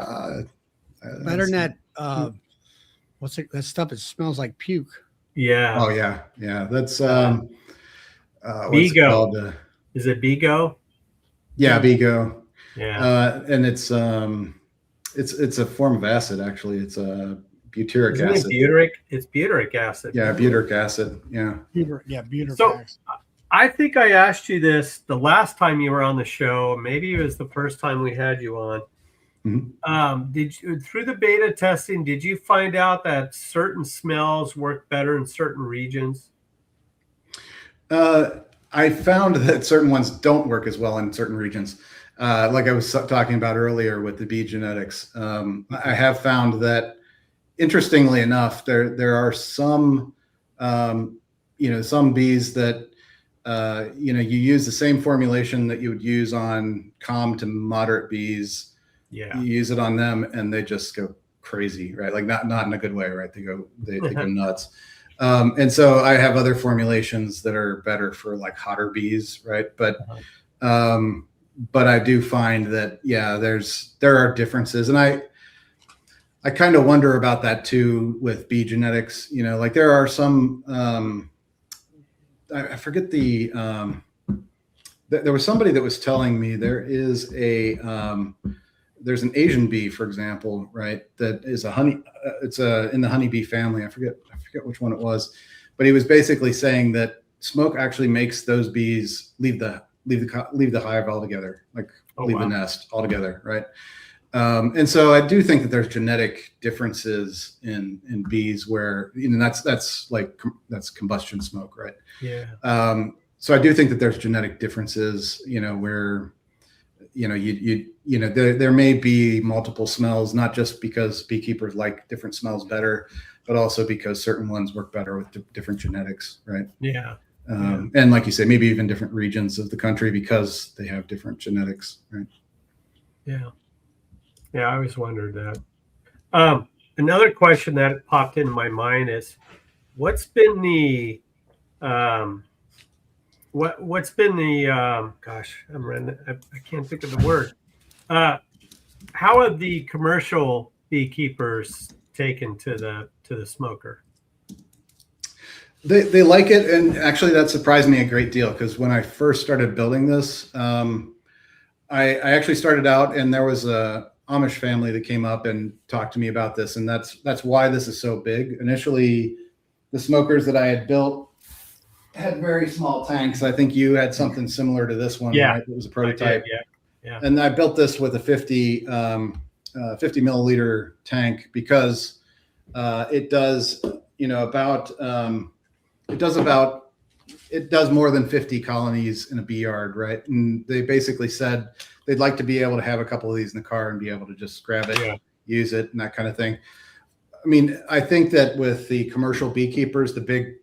better than that. What's it? That stuff. It smells like puke. Yeah. Oh yeah. That's Bigo. Is it Bigo? Yeah, Bigo. Yeah. And it's a form of acid actually. It's a butyric acid. It's butyric acid. Yeah, butyric acid. Yeah. Butyric so, acid. I think I asked you this the last time you were on the show. Maybe it was the first time we had you on. Mm-hmm. Did you, through the beta testing, did you find out that certain smells work better in certain regions? I found that certain ones don't work as well in certain regions. Like I was talking about earlier with the bee genetics. I have found that, interestingly enough, there are some, some bees that, you use the same formulation that you would use on calm to moderate bees. Yeah. You use it on them and they just go crazy, right? Like not in a good way, right? They go nuts. And so I have other formulations that are better for like hotter bees, right? But I do find that, there are differences. And I kind of wonder about that too with bee genetics. Like there are some, I forget there was somebody that was telling me there's an Asian bee, for example, right? That is it's in the honeybee family. I forget which one it was, but he was basically saying that smoke actually makes those bees leave the hive altogether, like leave the nest altogether, right? And so I do think that there's genetic differences in bees where, that's combustion smoke, right? Yeah. So I do think that there's genetic differences, where, there may be multiple smells, not just because beekeepers like different smells better, but also because certain ones work better with different genetics, right? Yeah. And like you say, maybe even different regions of the country because they have different genetics, right? Yeah. Yeah, I always wondered that. Another question that popped into my mind is, what's been the what's been the gosh, I can't think of the word. How have the commercial beekeepers taken to the smoker? They like it, and actually that surprised me a great deal, because when I first started building this, I actually started out, and there was a Amish family that came up and talked to me about this, and that's why this is so big. Initially, the smokers that I had built had very small tanks. I think you had something similar to this one, Yeah, right? It was a prototype. Yeah. And I built this with a 50 milliliter tank because it does, it does more than 50 colonies in a bee yard, right? And they basically said they'd like to be able to have a couple of these in the car and be able to just grab it, use it, and that kind of thing. I mean, I think that with the commercial beekeepers, the big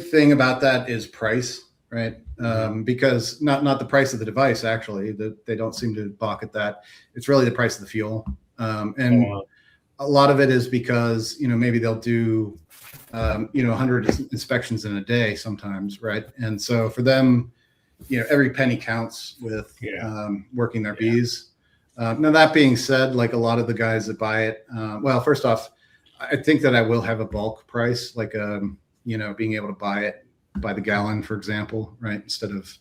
thing about that is price, right? Because not the price of the device, actually, they don't seem to balk at that. It's really the price of the fuel. And a lot of it is because, maybe they'll do, 100 inspections in a day sometimes, right? And so for them, every penny counts with working their bees. Now, that being said, like a lot of the guys that buy it, well, first off, I think that I will have a bulk price, like, being able to buy it by the gallon, for example, right? Instead of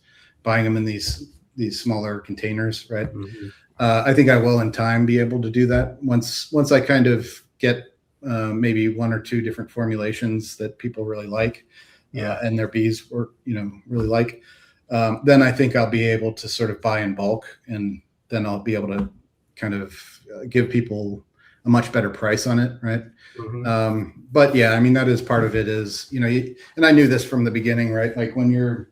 buying them in these smaller containers, right? Mm-hmm. I think I will in time be able to do that once I kind of get maybe one or two different formulations that people really like, and their bees work, really like. Then I think I'll be able to sort of buy in bulk, and then I'll be able to kind of give people a much better price on it, right? Mm-hmm. But yeah, I mean, that is part of it is, and I knew this from the beginning, right? Like when you're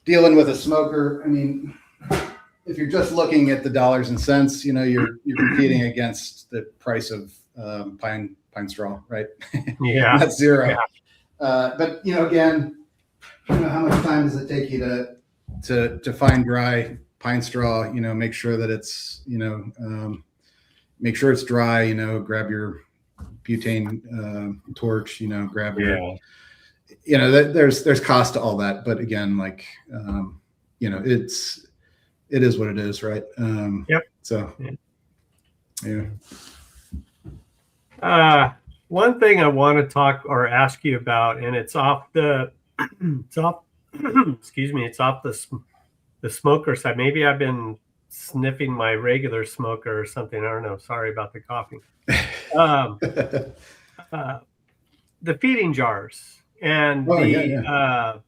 dealing with a smoker, I mean, if you're just looking at the dollars and cents, you're competing against the price of pine straw, right? Yeah. That's zero. Yeah. But again, how much time does it take you to find dry pine straw? Make sure that it's make sure it's dry. Grab your butane torch. Grab your. There's cost to all that, but again, like it is what it is, right? Yep. So yeah. One thing I want to talk or ask you about, and it's off the excuse me, it's off the smoker side. Maybe I've been sniffing my regular smoker or something. I don't know. Sorry about the coughing. The feeding jars and the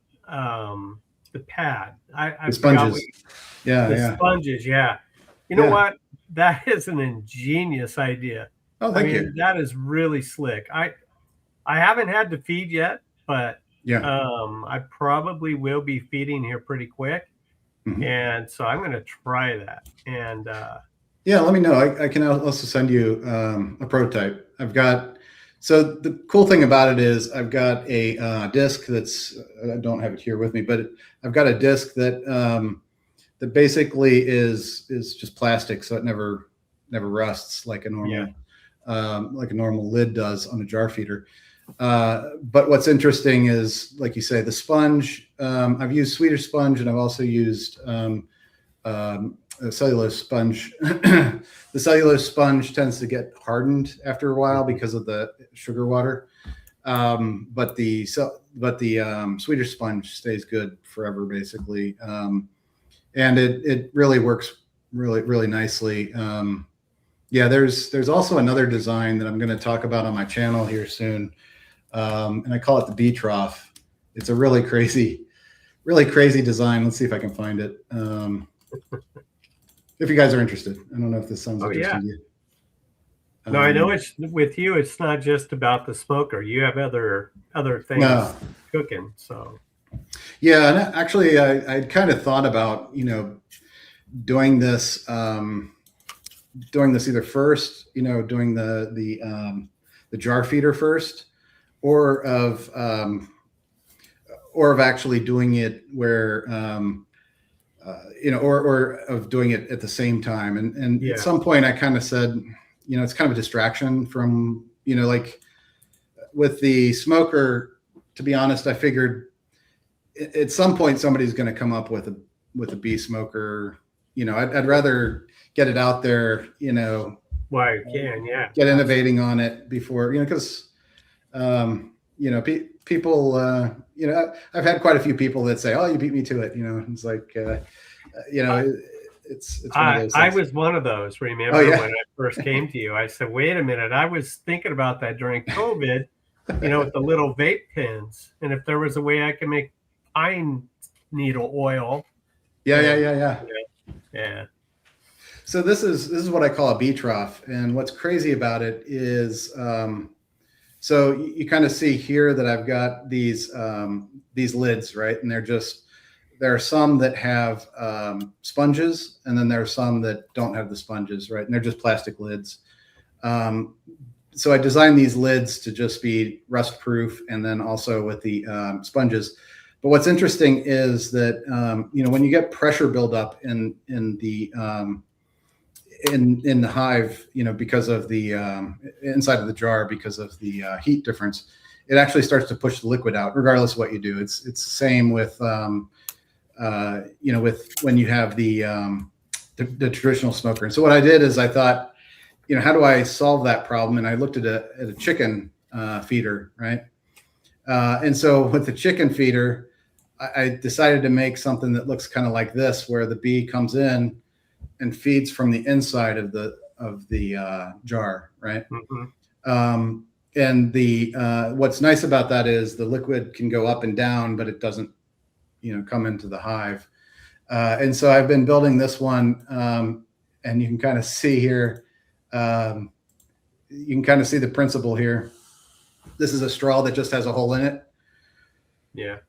pad. The sponges. Sponges. Yeah. You know what? That is an ingenious idea. Oh, thank you. That is really slick. I haven't had to feed yet, but I probably will be feeding here pretty quick. Mm-hmm. And so I'm going to try that. And let me know. I can also send you a prototype. So the cool thing about it is I've got a disc I don't have it here with me, but I've got a disc that basically is just plastic, so it never rusts like a normal lid does on a jar feeder. But what's interesting is, like you say, the sponge. I've used Swedish sponge, and I've also used a cellulose sponge. The cellulose sponge tends to get hardened after a while because of the sugar water. But the Swedish sponge stays good forever, basically. And it really works really, really nicely. There's also another design that I'm going to talk about on my channel here soon. And I call it the bee trough. It's a really crazy design. Let's see if I can find it. If you guys are interested, I don't know if this sounds Oh, interesting yeah. to you. No, I know it's with you. It's not just about the smoker. You have other things No. cooking. So Yeah, and actually, I kind of thought about doing this either first, doing the jar feeder first, or of actually doing it where or of doing it at the same time. And Yeah. at some point, I kind of said, it's kind of a distraction from like with the smoker. To be honest, I figured at some point somebody's going to come up with a bee smoker. I'd rather get it out there, why you can, yeah. get innovating on it before, because people, I've had quite a few people that say, oh, you beat me to it. It's like, it's one of those I things. was one of those, remember, Oh, yeah. when I first came to you. I said, wait a minute, I was thinking about that during COVID, with the little vape pens. And if there was a way I could make pine needle oil. Yeah. So this is what I call a bee trough. And what's crazy about it is, so you kind of see here that I've got these lids, right? And there are some that have sponges, and then there are some that don't have the sponges, right? And they're just plastic lids. So I designed these lids to just be rust proof, and then also with the sponges. But what's interesting is that when you get pressure buildup in the hive, because of the inside of the jar, because of the heat difference, it actually starts to push the liquid out, regardless of what you do. It's the same with with when you have the traditional smoker. And so what I did is I thought, how do I solve that problem? And I looked at a chicken feeder, right? And so with the chicken feeder, I decided to make something that looks kind of like this, where the bee comes in and feeds from the inside of the jar, right? Mm-hmm. And what's nice about that is the liquid can go up and down, but it doesn't, come into the hive. And so I've been building this one, and you can kind of see here. You can kind of see the principle here. This is a straw that just has a hole in it. Yeah.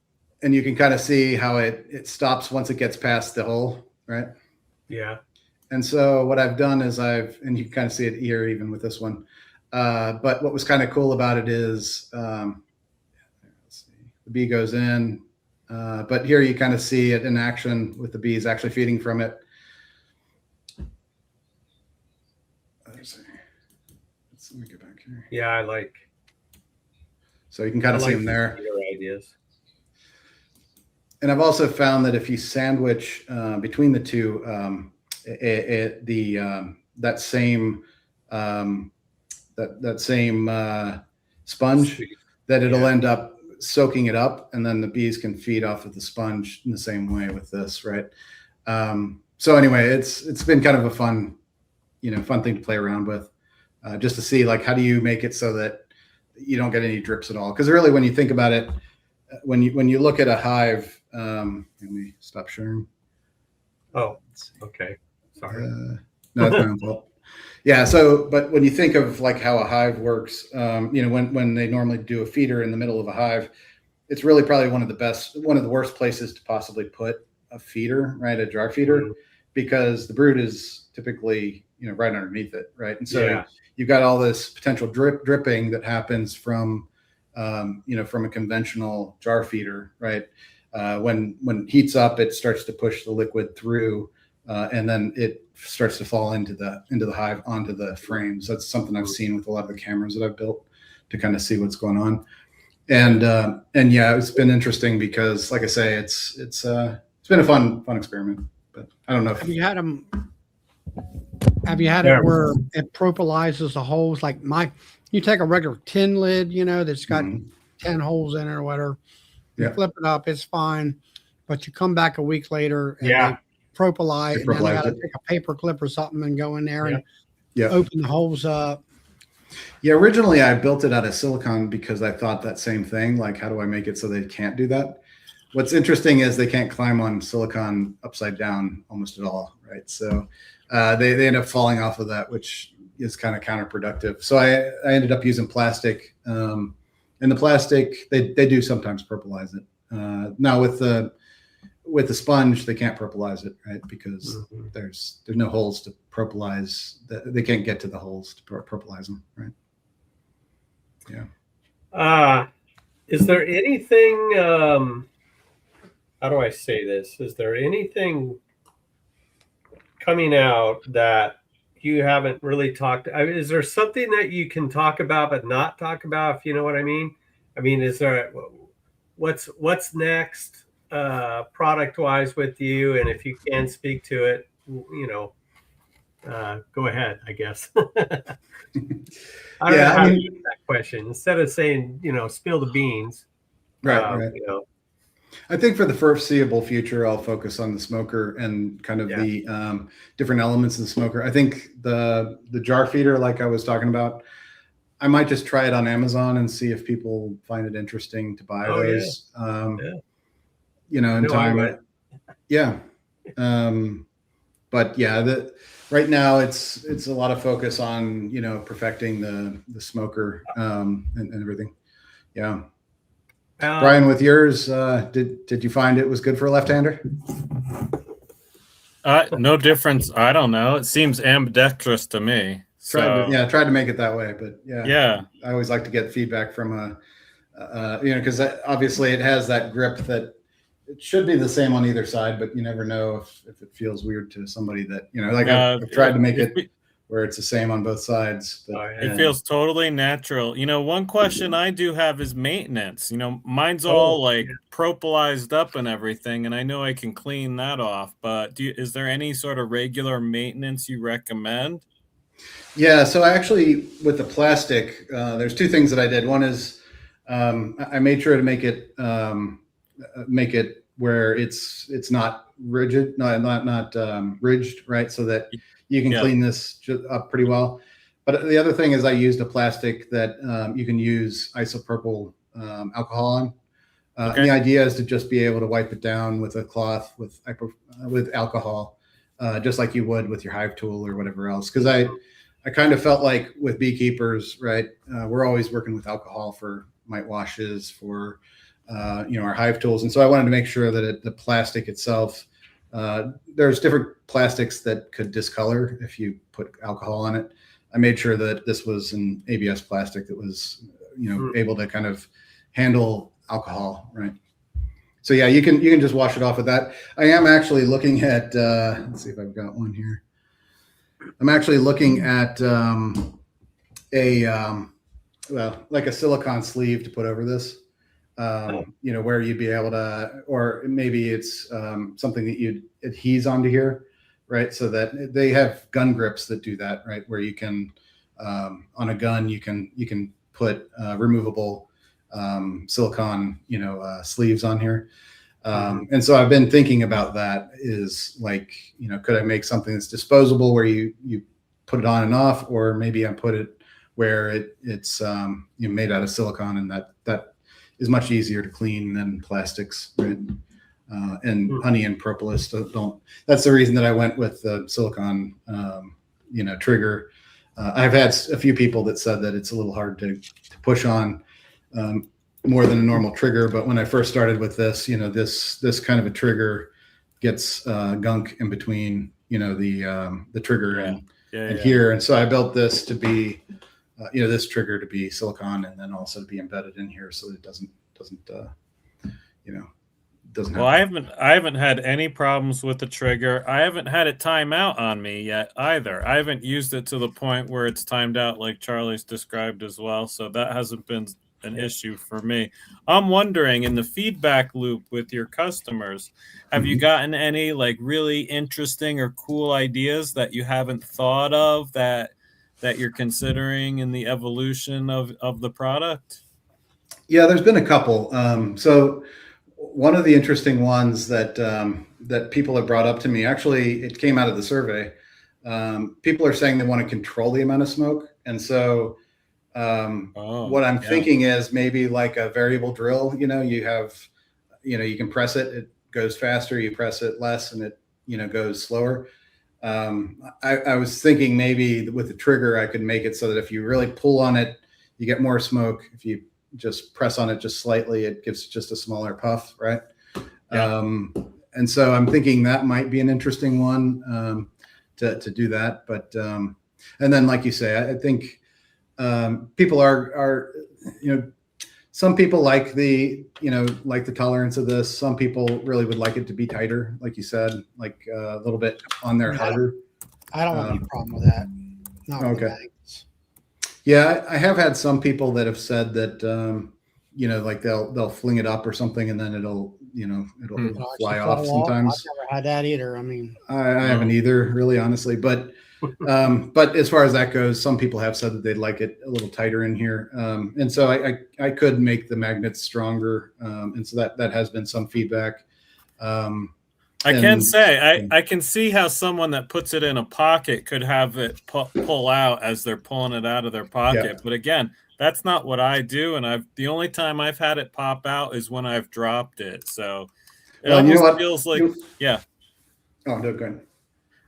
And you can kind of see how it stops once it gets past the hole, right? Yeah. And so what I've done is and you can kind of see it here even with this one. But what was kind of cool about it is, let's see, the bee goes in, but here you kind of see it in action with the bees actually feeding from it. Let's see. Let me get back here. Yeah, So you can kind of see them there. Ideas. And I've also found that if you sandwich between the two, that same sponge, that it'll end up soaking it up, and then the bees can feed off of the sponge in the same way with this, right? So anyway, it's been kind of a fun thing to play around with, just to see how do you make it so that you don't get any drips at all? Because really, when you think about it, when you look at a hive, let me stop sharing. Oh, okay. Sorry. No, that's my own fault. Yeah. So, but when you think of how a hive works, when they normally do a feeder in the middle of a hive, it's really probably one of the worst places to possibly put a feeder, right? A jar feeder, mm-hmm. because the brood is typically, right underneath it. Right. And so you've got all this potential dripping that happens from a conventional jar feeder, right? When it heats up, it starts to push the liquid through, and then it starts to fall into the hive onto the frames. That's something I've seen with a lot of the cameras that I've built to kind of see what's going on. And yeah, it's been interesting because, like I say, it's been a fun experiment. But I don't know. Have you had it where it propylizes the holes? You take a regular tin lid, that's got 10 holes in it or whatever. You flip it up, it's fine. But you come back a week later and they propylize, and then you got to take a paper clip or something and go in there and open the holes up. Yeah, originally I built it out of silicone because I thought that same thing. How do I make it so they can't do that? What's interesting is they can't climb on silicone upside down almost at all, right? So they end up falling off of that, which is kind of counterproductive. So I ended up using plastic, and the plastic they do sometimes purplize it. Now with the sponge, they can't purplize it, right? Because there's no holes to purplize. They can't get to the holes to purplize them, right? Yeah. Is there anything? How do I say this? Is there anything coming out that you haven't really talked? I mean, is there something that you can talk about but not talk about? If you know what I mean. I mean, is there what's next product wise with you? And if you can speak to it, go ahead, I guess. I don't know how to use that question. Instead of saying, spill the beans. Right. I think for the foreseeable future, I'll focus on the smoker and kind of the different elements of the smoker. I think the jar feeder, like I was talking about, I might just try it on Amazon and see if people find it interesting to buy those. In time. Yeah. But yeah, right now it's a lot of focus on, perfecting the smoker and everything. Yeah. Bryan, with yours, did you find it was good for a left-hander? No difference. I don't know. It seems ambidextrous to me. Tried to make it that way, but yeah. I always like to get feedback from because obviously it has that grip that it should be the same on either side, but you never know if it feels weird to somebody that I've tried to make it where it's the same on both sides. But, it feels totally natural. One question I do have is maintenance. Mine's all propolized up and everything, and I know I can clean that off. But is there any sort of regular maintenance you recommend? Yeah, so I actually, with the plastic, there's two things that I did. One is I made sure to make it where it's not rigid, not ridged, right? So that you can clean this up pretty well. But the other thing is I used a plastic that you can use isopropyl alcohol on. And the idea is to just be able to wipe it down with a cloth with alcohol, just like you would with your hive tool or whatever else. Because I kind of felt like with beekeepers, right, we're always working with alcohol for mite washes, for our hive tools. And so I wanted to make sure that the plastic itself, there's different plastics that could discolor if you put alcohol on it. I made sure that this was an ABS plastic that was, able to kind of handle alcohol, right? So yeah, you can just wash it off with that. I am actually looking at, let's see if I've got one here. I'm actually looking at like a silicone sleeve to put over this. Where you'd be able to, or maybe it's something that you'd adhese onto here, right? So that they have gun grips that do that, right? Where you can, on a gun, you can put removable silicone, sleeves on here. And so I've been thinking about that is like, could I make something that's disposable where you put it on and off, or maybe I put it where it's made out of silicone, and that is much easier to clean than plastics, right? And honey and propolis don't. That's the reason that I went with the silicone, trigger. I've had a few people that said that it's a little hard to push on more than a normal trigger. But when I first started with this, this kind of a trigger gets gunk in between, the trigger and here. And so I built this to be, this trigger to be silicone, and then also to be embedded in here so that it doesn't. Well, I haven't had any problems with the trigger. I haven't had it time out on me yet either. I haven't used it to the point where it's timed out like Charlie's described as well. So that hasn't been an issue for me. I'm wondering, in the feedback loop with your customers, have you gotten any like really interesting or cool ideas that you haven't thought of that you're considering in the evolution of the product? Yeah, there's been a couple. So one of the interesting ones that people have brought up to me, actually, it came out of the survey. People are saying they want to control the amount of smoke. And so what I'm thinking is maybe like a variable drill, you have, you can press it, it goes faster, you press it less, and it, goes slower. I was thinking maybe with the trigger, I could make it so that if you really pull on it, you get more smoke. If you just press on it just slightly, it gives just a smaller puff, right? Yeah. And so I'm thinking that might be an interesting one to do that. But and then, like you say, I think people are some people like the tolerance of this. Some people really would like it to be tighter, like you said, like a little bit on there harder. I don't have any problem with that. Not with the Okay. magnets. Yeah, I have had some people that have said that like they'll fling it up or something, and then it'll It'll fly actually off fall sometimes. I've never had that either. I mean, I haven't either, really, honestly. But as far as that goes, some people have said that they'd like it a little tighter in here, and so I could make the magnets stronger, and so that has been some feedback. I can say I can see how someone that puts it in a pocket could have it pull out as they're pulling it out of their pocket. Yeah. But again, that's not what I do, and the only time I've had it pop out is when I've dropped it. So it almost feels like yeah. Oh no, go ahead.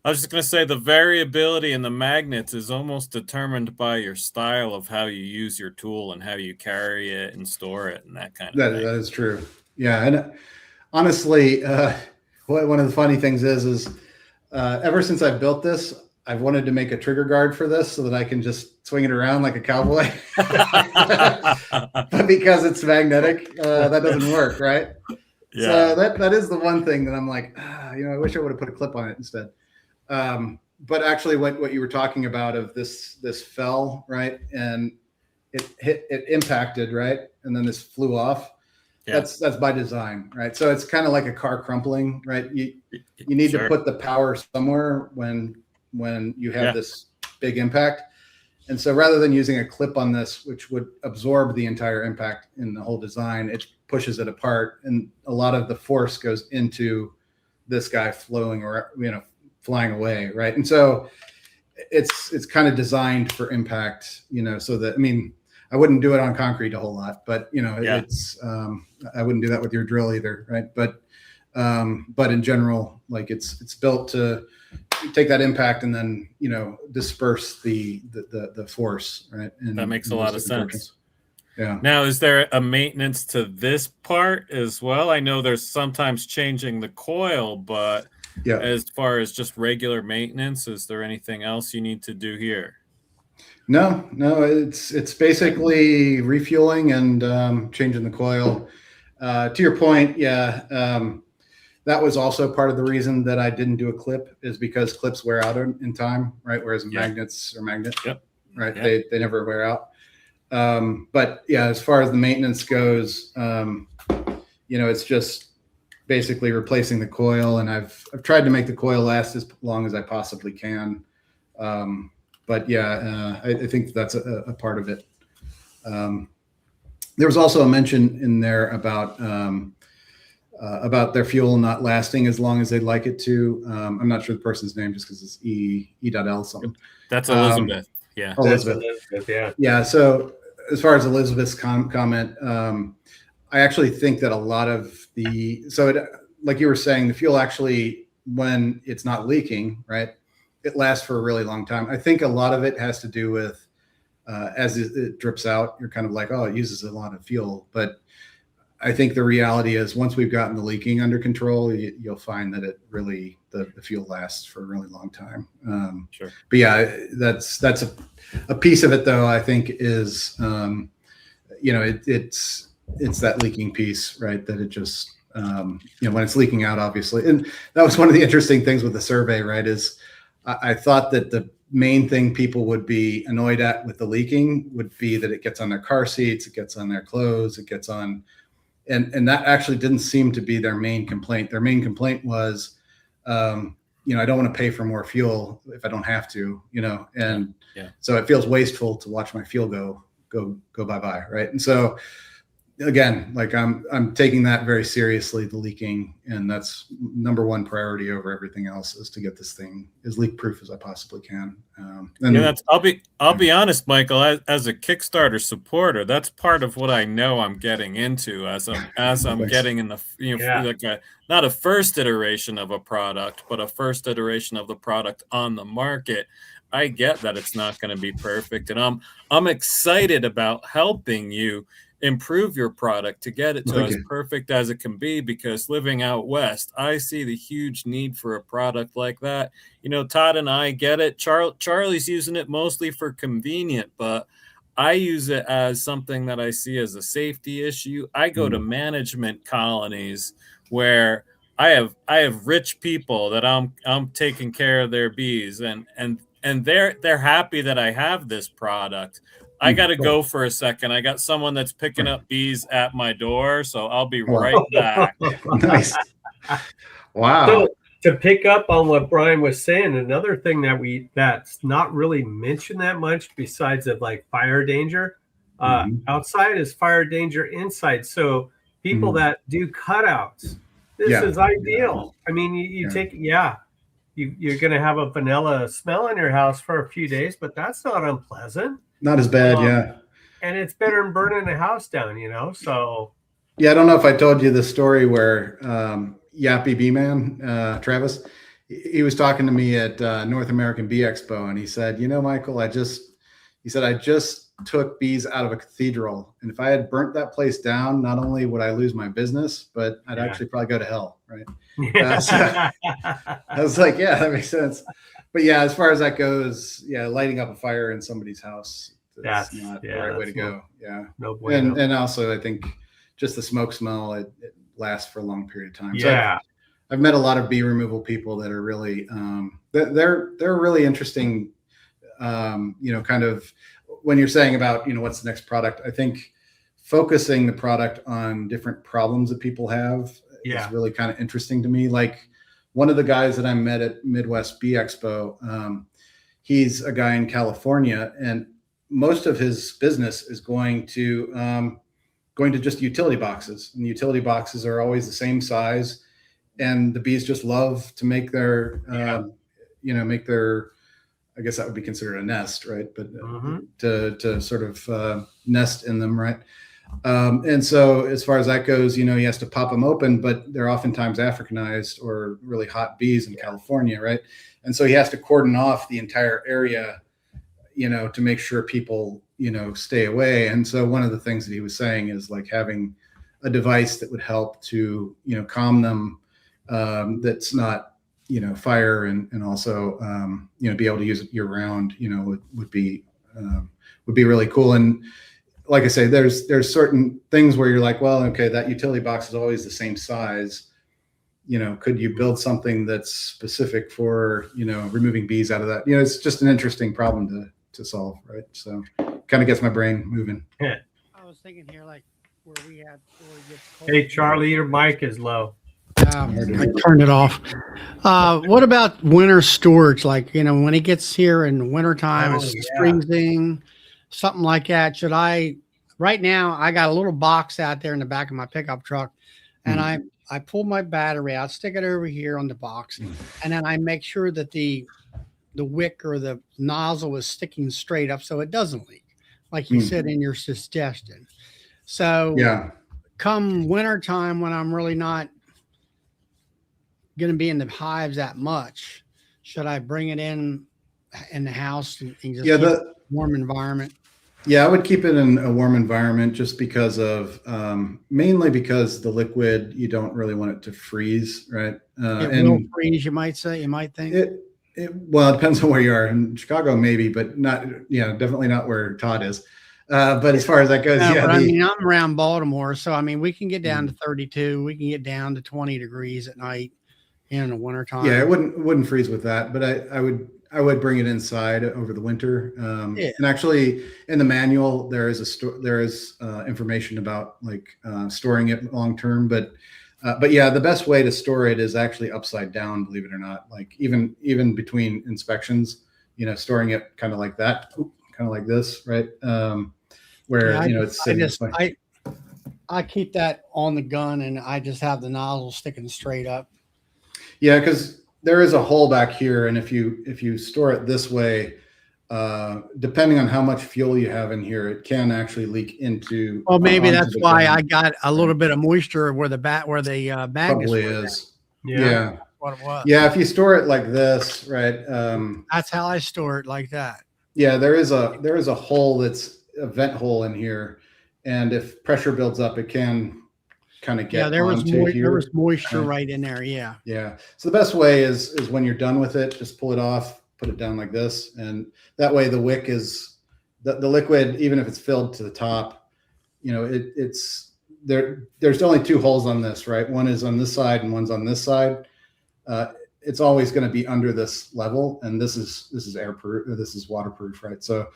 I was just going to say the variability in the magnets is almost determined by your style of how you use your tool and how you carry it and store it and that kind of thing. That is true. Yeah, and honestly, one of the funny things is ever since I've built this, I've wanted to make a trigger guard for this so that I can just swing it around like a cowboy. But because it's magnetic, that doesn't work, right? Yeah. So that is the one thing that I'm like, I wish I would have put a clip on it instead. But actually, what you were talking about of this fell, right, and it impacted, right, and then this flew off. Yeah. That's by design, right? So it's kind of like a car crumpling, right? You need to put the power somewhere when you have this big impact. And so rather than using a clip on this, which would absorb the entire impact in the whole design, it pushes it apart, and a lot of the force goes into this guy flowing or flying away, right? And so it's kind of designed for impact, so that I wouldn't do it on concrete a whole lot, but it's I wouldn't do that with your drill either, right? But in general, like it's built to take that impact and then disperse the force, right? And that makes a lot of sense. Yeah. Now, is there a maintenance to this part as well? I know there's sometimes changing the coil, but as far as just regular maintenance, is there anything else you need to do here? No, it's basically refueling and changing the coil. To your point, that was also part of the reason that I didn't do a clip, is because clips wear out in time, right? Whereas magnets are magnets, right? Yep. They never wear out. But as far as the maintenance goes, it's just basically replacing the coil, and I've tried to make the coil last as long as I possibly can. But I think that's a part of it. There was also a mention in there about their fuel not lasting as long as they'd like it to. I'm not sure the person's name just because it's E.L. something. That's Elizabeth. Elizabeth. Yeah. So as far as Elizabeth's comment, I actually think that a lot of like you were saying, the fuel actually, when it's not leaking, right, it lasts for a really long time. I think a lot of it has to do with as it drips out, you're kind of like, oh, it uses a lot of fuel. But I think the reality is once we've gotten the leaking under control, you'll find that it really, the fuel lasts for a really long time. But that's a piece of it, though, I think is, it's that leaking piece, right? That it just, when it's leaking out, obviously. And that was one of the interesting things with the survey, right? Is I thought that the main thing people would be annoyed at with the leaking would be that it gets on their car seats, it gets on their clothes, it gets on, and that actually didn't seem to be their main complaint. Their main complaint was, I don't want to pay for more fuel if I don't have to, so it feels wasteful to watch my fuel go bye-bye, right? And so again, like I'm taking that very seriously, the leaking, and that's number one priority over everything else, is to get this thing as leak proof as I possibly can. And yeah, I'll be honest, Michael, as a Kickstarter supporter, that's part of what I know I'm getting into as I'm getting in the, like not a first iteration of a product, but a first iteration of the product on the market. I get that it's not going to be perfect, and I'm excited about helping you improve your product to get it to as perfect as it can be, because living out west, I see the huge need for a product like that. Todd and I get it. Charlie's using it mostly for convenient, but I use it as something that I see as a safety issue. I go to management colonies where I have rich people that I'm taking care of their bees, and they're happy that I have this product. I got to go for a second. I got someone that's picking up bees at my door, so I'll be right back. Nice. Wow. So to pick up on what Bryan was saying, another thing that's not really mentioned that much besides of like fire danger, outside is fire danger inside. So people that do cutouts, this is ideal. I mean, you take, you're going to have a vanilla smell in your house for a few days, but that's not unpleasant. Not as bad, and it's better than burning a house down, so. Yeah, I don't know if I told you the story where Yappy Bee Man, Travis, he was talking to me at North American Bee Expo, and he said, Michael, I just took bees out of a cathedral, and if I had burnt that place down, not only would I lose my business, but I'd actually probably go to hell, right? So I was like, yeah, that makes sense. But yeah, as far as that goes, lighting up a fire in somebody's house, that's not the right way to go. No bueno. And also, I think just the smoke smell, it lasts for a long period of time. Yeah. So I've met a lot of bee removal people that are really, they're really interesting. Kind of when you're saying about, what's the next product, I think focusing the product on different problems that people have is really kind of interesting to me. Like, one of the guys that I met at Midwest Bee Expo, he's a guy in California, and most of his business is going to just utility boxes. And the utility boxes are always the same size, and the bees just love to make their, I guess that would be considered a nest, right? But to sort of nest in them, right? And so as far as that goes, he has to pop them open, but they're oftentimes Africanized or really hot bees in California, right? And so he has to cordon off the entire area, to make sure people, stay away. And so one of the things that he was saying is like having a device that would help to, calm them, that's not, fire, and also, be able to use it year round, would be really cool. And like I say, there's certain things where you're like, well, okay, that utility box is always the same size. Could you build something that's specific for, removing bees out of that? It's just an interesting problem to solve, right? So kind of gets my brain moving. I was thinking here, like where we had. Hey, Charlie, your mic is low. I turned it off. What about winter storage? Like, when it gets here in wintertime, it's freezing, something like that. Right now, I got a little box out there in the back of my pickup truck, and I pull my battery out, stick it over here on the box, and then I make sure that the wick or the nozzle is sticking straight up so it doesn't leak, like you said in your suggestion. So come wintertime, when I'm really not going to be in the hives that much, should I bring it in the house and just keep a warm environment? Yeah, I would keep it in a warm environment, just because of mainly because the liquid, you don't really want it to freeze, right? It will freeze, you might think. Well, it depends on where you are. In Chicago, maybe, but not. Definitely not where Todd is. But as far as that goes, but I'm around Baltimore, so we can get down to 32. We can get down to 20 degrees at night in the wintertime. Yeah, it wouldn't freeze with that, but I would bring it inside over the winter. And actually, in the manual, there is information about like storing it long term. But yeah, the best way to store it is actually upside down. Believe it or not, like even between inspections, storing it kind of like that, kind of like this, right? Where it's sitting. I keep that on the gun, and I just have the nozzle sticking straight up. Yeah, because there is a hole back here, and if you store it this way, depending on how much fuel you have in here, it can actually leak into. Well, maybe onto that's the why gun. I got a little bit of moisture where the magnets Probably were. is. Yeah. Yeah. What it was. Yeah, if you store it like this, right? That's how I store it, like that. Yeah, there is a hole that's a vent hole in here, and if pressure builds up, it can kind of get There was onto here. there was moisture right in there. Yeah. Yeah. So the best way is when you're done with it, just pull it off, put it down like this, and that way the wick is the liquid, even if it's filled to the top, it's there. There's only two holes on this, right? One is on this side and one's on this side. It's always going to be under this level, and this is airproof. This is waterproof, right? So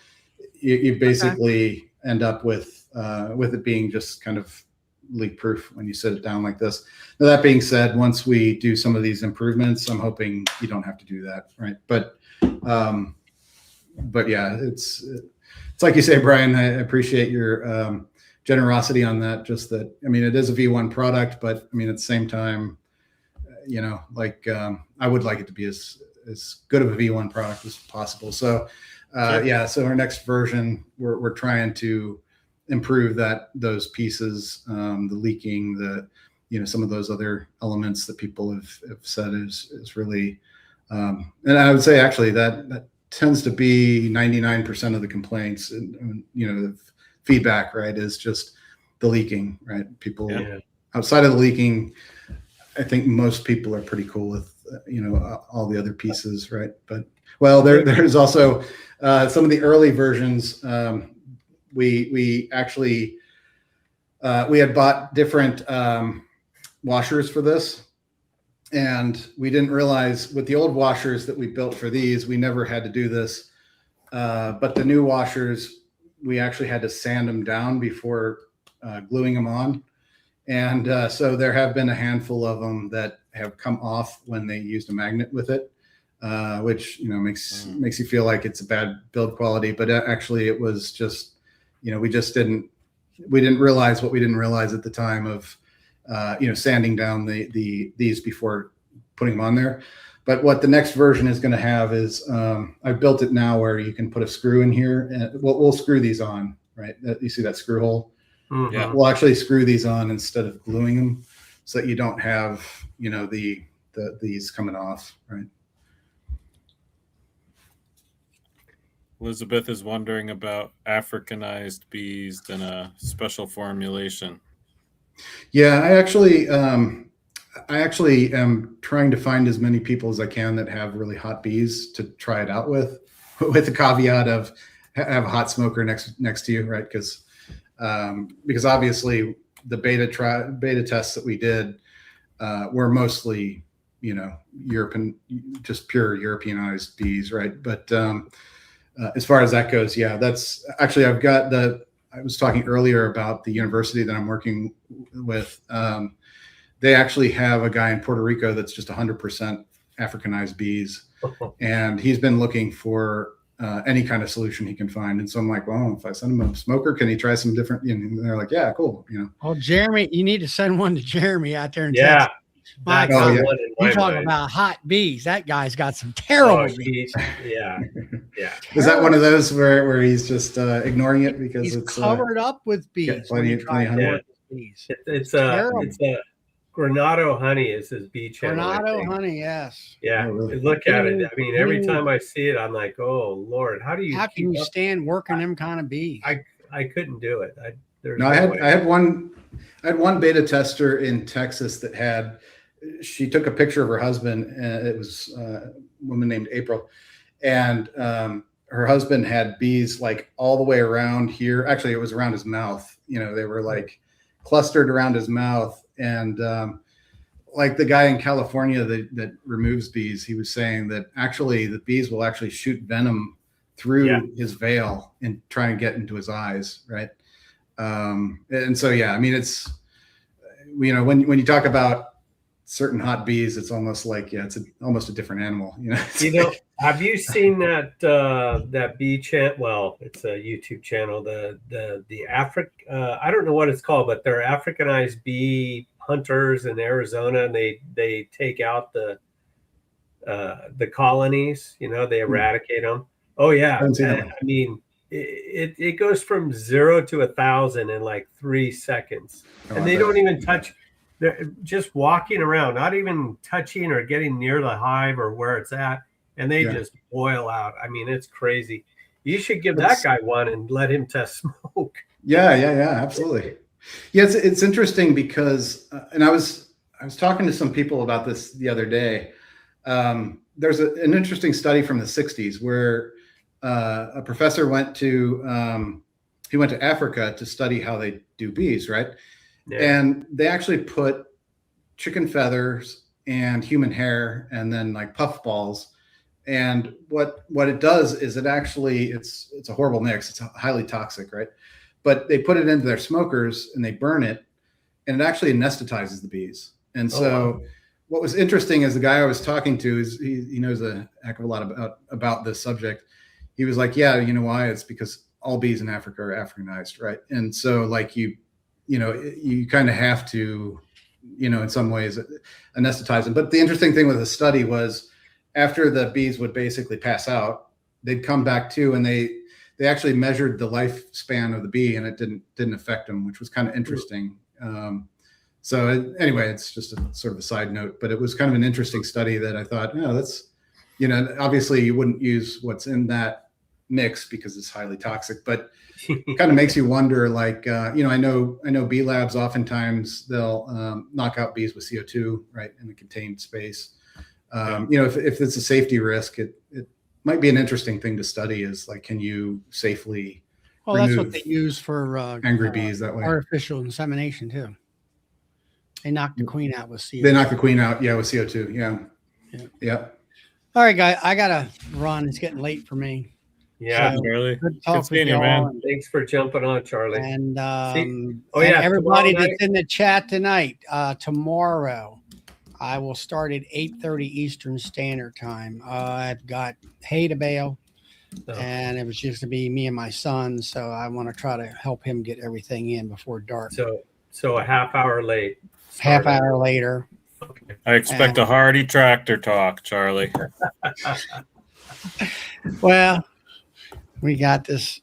you basically end up with it being just kind of leak proof when you set it down like this. Now, that being said, once we do some of these improvements, I'm hoping you don't have to do that, right? But yeah, it's like you say, Brian. I appreciate your generosity on that. Just that, I mean, it is a V1 product, but I mean, at the same time, I would like it to be as good of a V1 product as possible. So yeah, so our next version, we're trying to improve those pieces, the leaking, some of those other elements that people have said is really, and I would say actually that tends to be 99% of the complaints, and the feedback, right, is just the leaking, right? People outside of the leaking, I think most people are pretty cool with all the other pieces, right? But there's also some of the early versions. We actually we had bought different washers for this, and we didn't realize with the old washers that we built for these, we never had to do this. But the new washers, we actually had to sand them down before gluing them on. And so there have been a handful of them that have come off when they used a magnet with it, which makes you feel like it's a bad build quality. But actually, it was just we didn't realize what we didn't realize at the time of sanding down these before putting them on there. But what the next version is going to have is I built it now where you can put a screw in here, and we'll screw these on, right? You see that screw hole? Mm-hmm. Yeah. We'll actually screw these on instead of gluing them, so that you don't have these coming off, right? Elizabeth is wondering about Africanized bees and a special formulation. Yeah, I actually am trying to find as many people as I can that have really hot bees to try it out with the caveat of have a hot smoker next to you, right? Because obviously the beta tests that we did were mostly European, just pure Europeanized bees, right? But as far as that goes, yeah, that's actually I was talking earlier about the university that I'm working with. They actually have a guy in Puerto Rico that's just 100% Africanized bees, and he's been looking for any kind of solution he can find. And so I'm like, well, if I send him a smoker, can he try some different? And they're like, yeah, cool. Oh, Jeremy, you need to send one to Jeremy out there in Yeah. Texas. My That's God, the one in my you talk mind. about hot bees. That guy's got some terrible bees. Yeah. Is that one of those where he's just ignoring it because He's it's covered up with bees? plenty of honey? Bees. It's a Granado honey is his bee channel. Granado honey, yes. Yeah, Oh, really? look at it. I mean, every time I see it, I'm like, oh Lord, how can you stand working them kind of bees? I couldn't do it. I had one beta tester in Texas that she took a picture of her husband, and it was a woman named April, and her husband had bees like all the way around here. Actually, it was around his mouth. They were like clustered around his mouth. And like the guy in California that removes bees, he was saying that actually the bees will actually shoot venom through his veil and try and get into his eyes, right? And so, yeah, I mean, it's when you talk about certain hot bees, it's almost like, yeah, it's almost a different animal, you know. Have you seen that bee channel? Well, it's a YouTube channel. The I don't know what it's called, but they're Africanized bee hunters in Arizona, and they take out the colonies. They eradicate them. Oh yeah, I mean it goes from 0 to 1,000 in like 3 seconds, and they don't even touch. They're just walking around, not even touching or getting near the hive or where it's at, and they just boil out. I mean, it's crazy. You should give that guy one and let him test smoke. Yeah, absolutely. Yeah, it's interesting because, and I was talking to some people about this the other day. There's an interesting study from the 60s where a professor went to Africa to study how they do bees, right? Yeah. And they actually put chicken feathers and human hair and then like puff balls. And what it does is it's a horrible mix. It's highly toxic, right? But they put it into their smokers and they burn it, and it actually anesthetizes the bees. And so what was interesting is the guy I was talking to is he knows a heck of a lot about this subject. He was like, yeah, you know why? It's because all bees in Africa are Africanized, right? And so like you kind of have to, in some ways anesthetize them. But the interesting thing with the study was after the bees would basically pass out, they'd come back to, and they actually measured the lifespan of the bee, and it didn't affect them, which was kind of interesting. So anyway, it's just a sort of a side note, but it was kind of an interesting study that I thought, that's, obviously you wouldn't use what's in that mix because it's highly toxic, but it kind of makes you wonder, like, I know bee labs, oftentimes they'll knock out bees with CO2, right, in the contained space. If it's a safety risk, it might be an interesting thing to study, is like, can you safely that's what they use for angry bees that way. Artificial insemination too. They knock the queen out with CO2. They knock the queen out, with CO2. Yeah. All right, guys, I gotta run. It's getting late for me. Yeah, so, Charlie. Good talking to you, man. Thanks for jumping on, Charlie. And everybody that's in the chat tonight, tomorrow I will start at 8:30 Eastern Standard Time. I've got hay to bale, and it was just to be me and my son, so I want to try to help him get everything in before dark. So a half hour late. Half hour later. Okay. I expect a hearty tractor talk, Charlie. Well, we got this,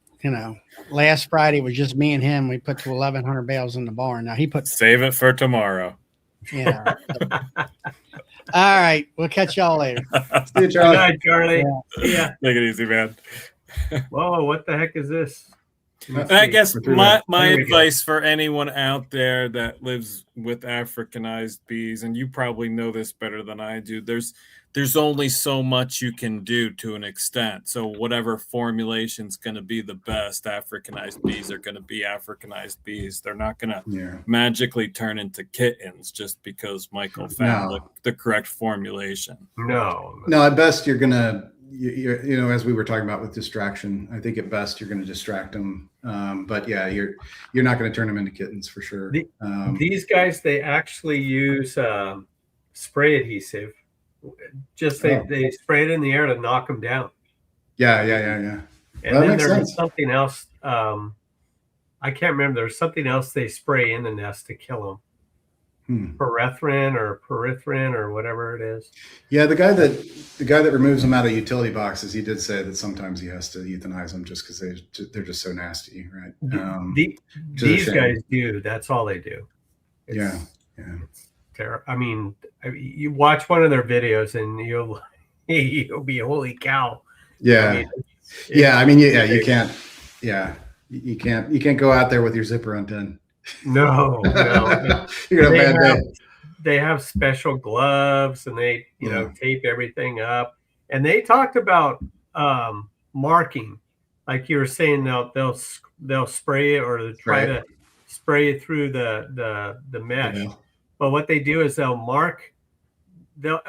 last Friday was just me and him. We put to 1,100 bales in the barn. Now he put. Save it for tomorrow. Yeah. All right. We'll catch y'all later. See you, Charlie. Good night, Charlie. Yeah. Take it easy, man. Whoa, what the heck is this? I guess my advice for anyone out there that lives with Africanized bees, and you probably know this better than I do, there's only so much you can do to an extent. So whatever formulation's going to be the best, Africanized bees are going to be Africanized bees. They're not going to magically turn into kittens just because Michael found the correct formulation. No, at best you're going to, as we were talking about with distraction, I think at best you're going to distract them. But yeah, you're not going to turn them into kittens for sure. These guys, they actually use spray adhesive. Just they spray it in the air to knock them down. Yeah. And then there's something else. I can't remember. There's something else they spray in the nest to kill them. Perethrin or whatever it is. Yeah, the guy that removes them out of utility boxes, he did say that sometimes he has to euthanize them just because they're just so nasty, right? These guys do. That's all they do. It's terrible. I mean, you watch one of their videos and you'll be holy cow. Yeah, you can't. Yeah, you can't go out there with your zipper undone. No. You're gonna have a bad day. They have special gloves and they, tape everything up. And they talked about marking, like you were saying. They'll spray it or try to spray it through the mesh. Yeah. But what they do is they'll mark. The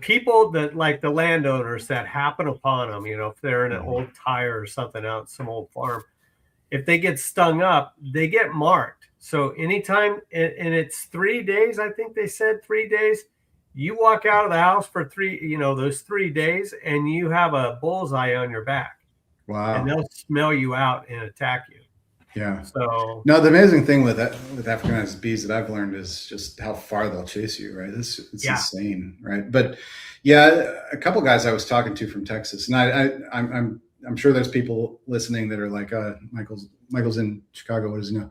people that, like the landowners that happen upon them, if they're in an old tire or something out some old farm. if they get stung up, they get marked. So anytime, and it's 3 days, I think they said 3 days, you walk out of the house for those 3 days, and you have a bullseye on your back. Wow. And they'll smell you out and attack you. Yeah. So no, the amazing thing with Africanized bees that I've learned is just how far they'll chase you, right? It's insane, right? But yeah, a couple guys I was talking to from Texas, and I'm sure there's people listening that are like, Michael's in Chicago, what does he know?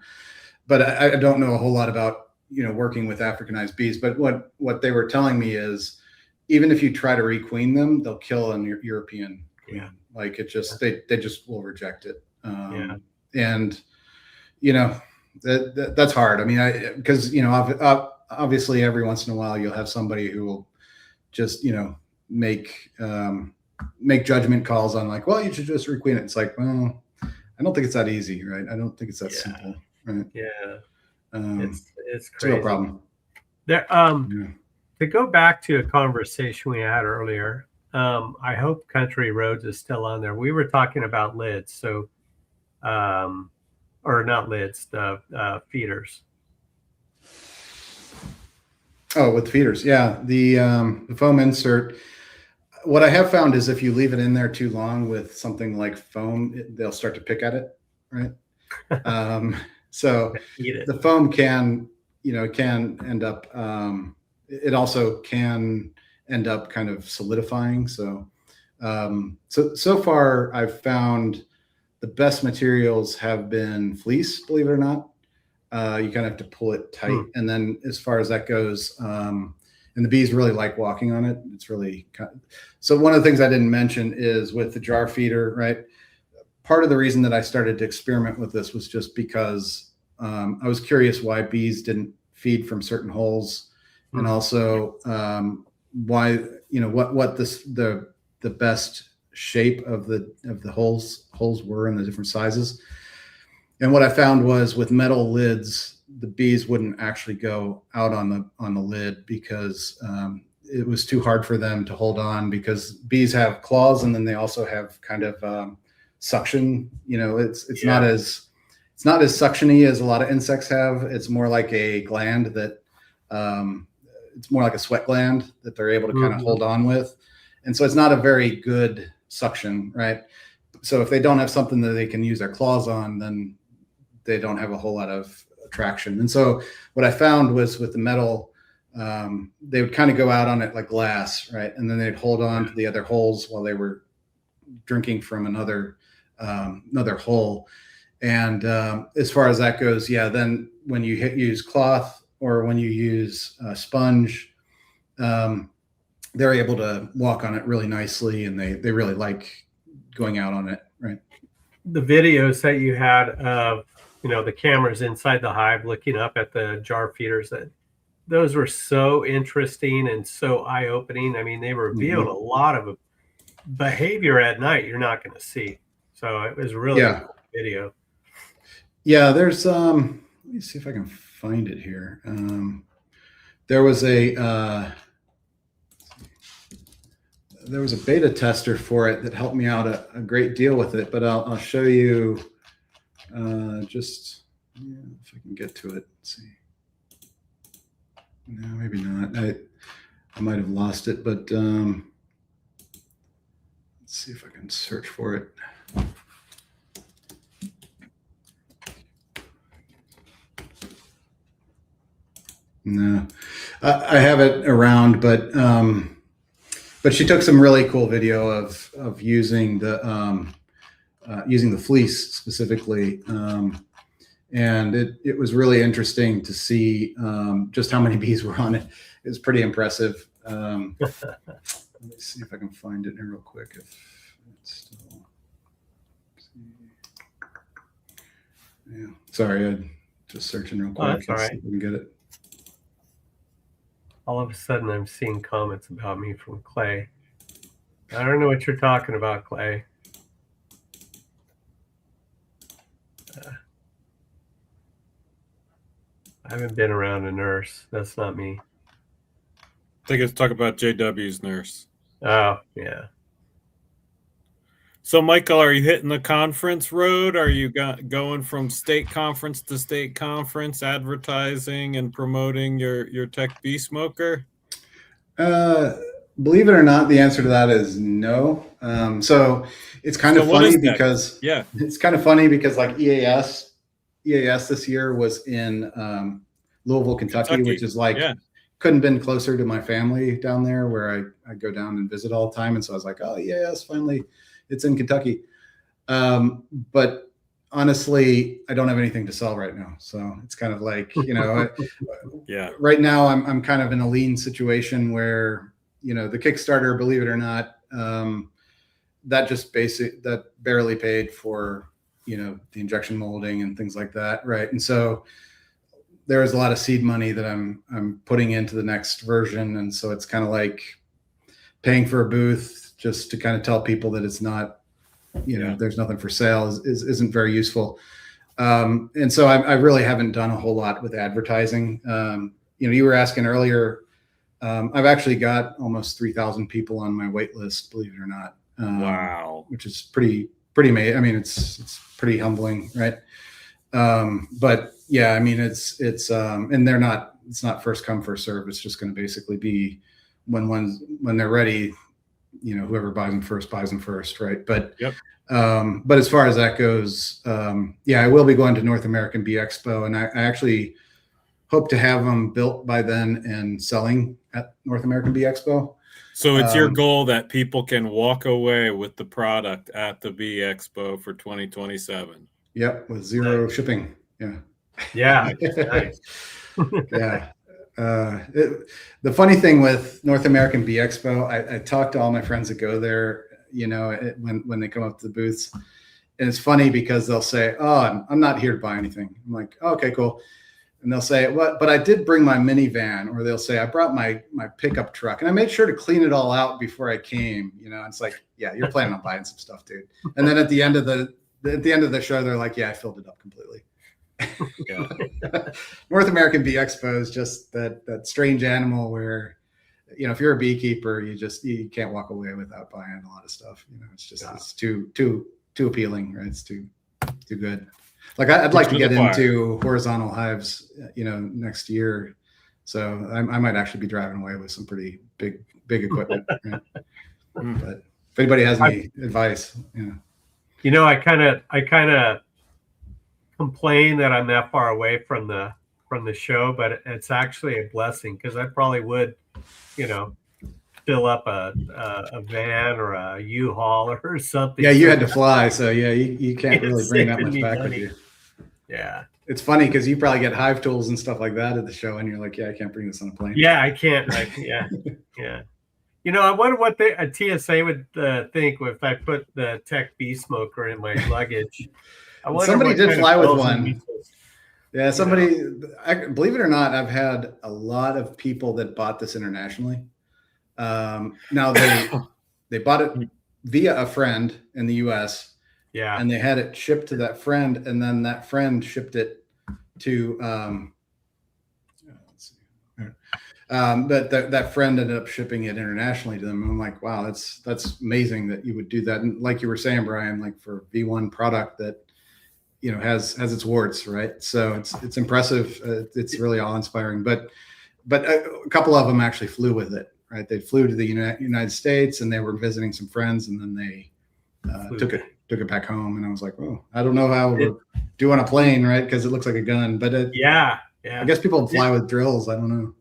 But I don't know a whole lot about, working with Africanized bees. But what they were telling me is, even if you try to requeen them, they'll kill an European queen. Yeah. Like it just, they just will reject it. And that's hard. I mean, because obviously every once in a while you'll have somebody who will just make judgment calls on like, well, you should just requeen it. It's like, well, I don't think it's that easy, right? I don't think it's that simple, right? Yeah, it's a real crazy. problem. There, to go back to a conversation we had earlier, I hope Country Roads is still on there. We were talking about lids, so or not lids, the feeders. Oh, with feeders, yeah. The foam insert. What I have found is if you leave it in there too long with something like foam, they'll start to pick at it, right? So the foam can end up. It also can end up kind of solidifying. So far, I've found the best materials have been fleece, believe it or not. You kind of have to pull it tight. And then as far as that goes, and the bees really like walking on it. It's really so one of the things I didn't mention is with the jar feeder, right? Part of the reason that I started to experiment with this was just because I was curious why bees didn't feed from certain holes, and also why, what the best shape of the holes were and the different sizes. And what I found was with metal lids, the bees wouldn't actually go out on the lid because it was too hard for them to hold on, because bees have claws and then they also have kind of suction. It's not as suctiony as a lot of insects have. It's more like a gland that it's more like a sweat gland that they're able to kind of hold on with. And so it's not a very good suction, right? So if they don't have something that they can use their claws on, then they don't have a whole lot of attraction. And so what I found was with the metal, they would kind of go out on it like glass, right? And then they'd hold on to the other holes while they were drinking from another hole. And as far as that goes, then when you use cloth or when you use a sponge, they're able to walk on it really nicely, and they really like going out on it, right? The videos that you had of the cameras inside the hive looking up at the jar feeders, those were so interesting and so eye-opening. I mean, they revealed a lot of behavior at night you're not going to see. So it was really a cool video. Yeah, there's let me see if I can find it here. There was a beta tester for it that helped me out a great deal with it, but I'll show you if I can get to it. Let's see. No, maybe not. I might have lost it, but let's see if I can search for it. No, I have it around, but she took some really cool video of using the fleece specifically, and it was really interesting to see just how many bees were on it. It was pretty impressive. Let me see if I can find it here real quick. If it's still, yeah, sorry, I'm just searching real quick. Oh, that's all right. See if we can get it. All of a sudden, I'm seeing comments about me from Clay. I don't know what you're talking about, Clay. I haven't been around a nurse. That's not me. I think it's talk about JW's nurse. Oh, yeah. So, Michael, are you hitting the conference road? Are you going from state conference to state conference, advertising and promoting your Tech Bee Smoker? Believe it or not, the answer to that is no. So it's kind of funny because like EAS this year was in Louisville, Kentucky, which is like couldn't been closer to my family down there where I go down and visit all the time. And so I was like, oh, EAS finally. It's in Kentucky. But honestly, I don't have anything to sell right now. So it's kind of like, right now I'm kind of in a lean situation where, the Kickstarter, believe it or not, that barely paid for, the injection molding and things like that. Right. And so there is a lot of seed money that I'm putting into the next version. And so it's kind of like paying for a booth just to kind of tell people that it's not, there's nothing for sale isn't very useful. And so I really haven't done a whole lot with advertising. You were asking earlier, I've actually got almost 3,000 people on my wait list, believe it or not. Wow. Which is pretty amazing. I mean, it's pretty humbling, right? But yeah, I mean, it's it's not first come, first serve. It's just going to basically be when they're ready, whoever buys them first, right? But but as far as that goes, I will be going to North American Bee Expo, and I actually hope to have them built by then and selling at North American Bee Expo. So it's your goal that people can walk away with the product at the Bee Expo for 2027. Yep, with zero shipping. Yeah. Nice. Yeah. The funny thing with North American Bee Expo, I talk to all my friends that go there, when they come up to the booths, and it's funny because they'll say, "Oh, I'm not here to buy anything." I'm like, oh, "Okay, cool." And they'll say, "What? But I did bring my minivan," or they'll say, "I brought my pickup truck, and I made sure to clean it all out before I came." It's like, yeah, you're planning on buying some stuff, dude. And then at the end of the show, they're like, "Yeah, I filled it up completely." Yeah. North American Bee Expo is just that strange animal where, if you're a beekeeper, you can't walk away without buying a lot of stuff. It's just it's too appealing, right? It's too good. Like I'd like to get into horizontal hives, next year. So I might actually be driving away with some pretty big equipment. Right? But if anybody has any advice, I kind of complain that I'm that far away from the show, but it's actually a blessing because I probably would, fill up a van or a U-Haul or something. Yeah, you had to fly, so yeah, you can't really bring that much back with you. Yeah, it's funny because you probably get hive tools and stuff like that at the show, and you're like, yeah, I can't bring this on a plane. Yeah, I can't. Yeah. I wonder what a TSA would think if I put the Tech Bee Smoker in my luggage. Somebody did fly with one. Yeah, believe it or not, I've had a lot of people that bought this internationally. Now they bought it via a friend in the US. Yeah. And they had it shipped to that friend, and then that friend shipped it to but that friend ended up shipping it internationally to them. And I'm like, wow, that's amazing that you would do that. And like you were saying, Bryan, like for V1 product that has its warts, right? So it's impressive. It's really awe-inspiring. But a couple of them actually flew with it, right? They flew to the United States, and they were visiting some friends, and then they took it back home. And I was like, oh, I don't know how to do on a plane, right? Because it looks like a gun. But I guess people fly with drills. I don't know.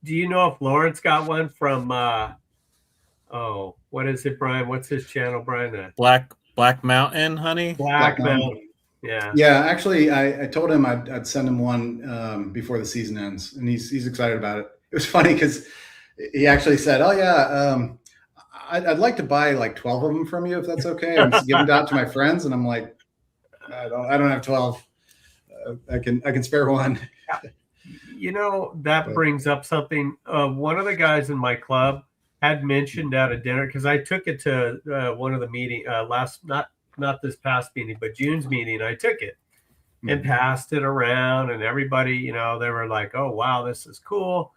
Do you know if Lawrence got one from? What is it, Bryan? What's his channel, Bryan? Black Mountain Honey. Black Mountain. Yeah. Yeah. Actually, I told him I'd send him one before the season ends, and he's excited about it. It was funny because he actually said, "Oh yeah, I'd like to buy like 12 of them from you if that's okay. I'm just giving it out to my friends." And I'm like, I don't have 12. I can spare one. That brings up something. One of the guys in my club had mentioned at a dinner, because I took it to one of the meeting not this past meeting, but June's meeting. I took it and passed it around, and everybody, they were like, "Oh wow, this is cool."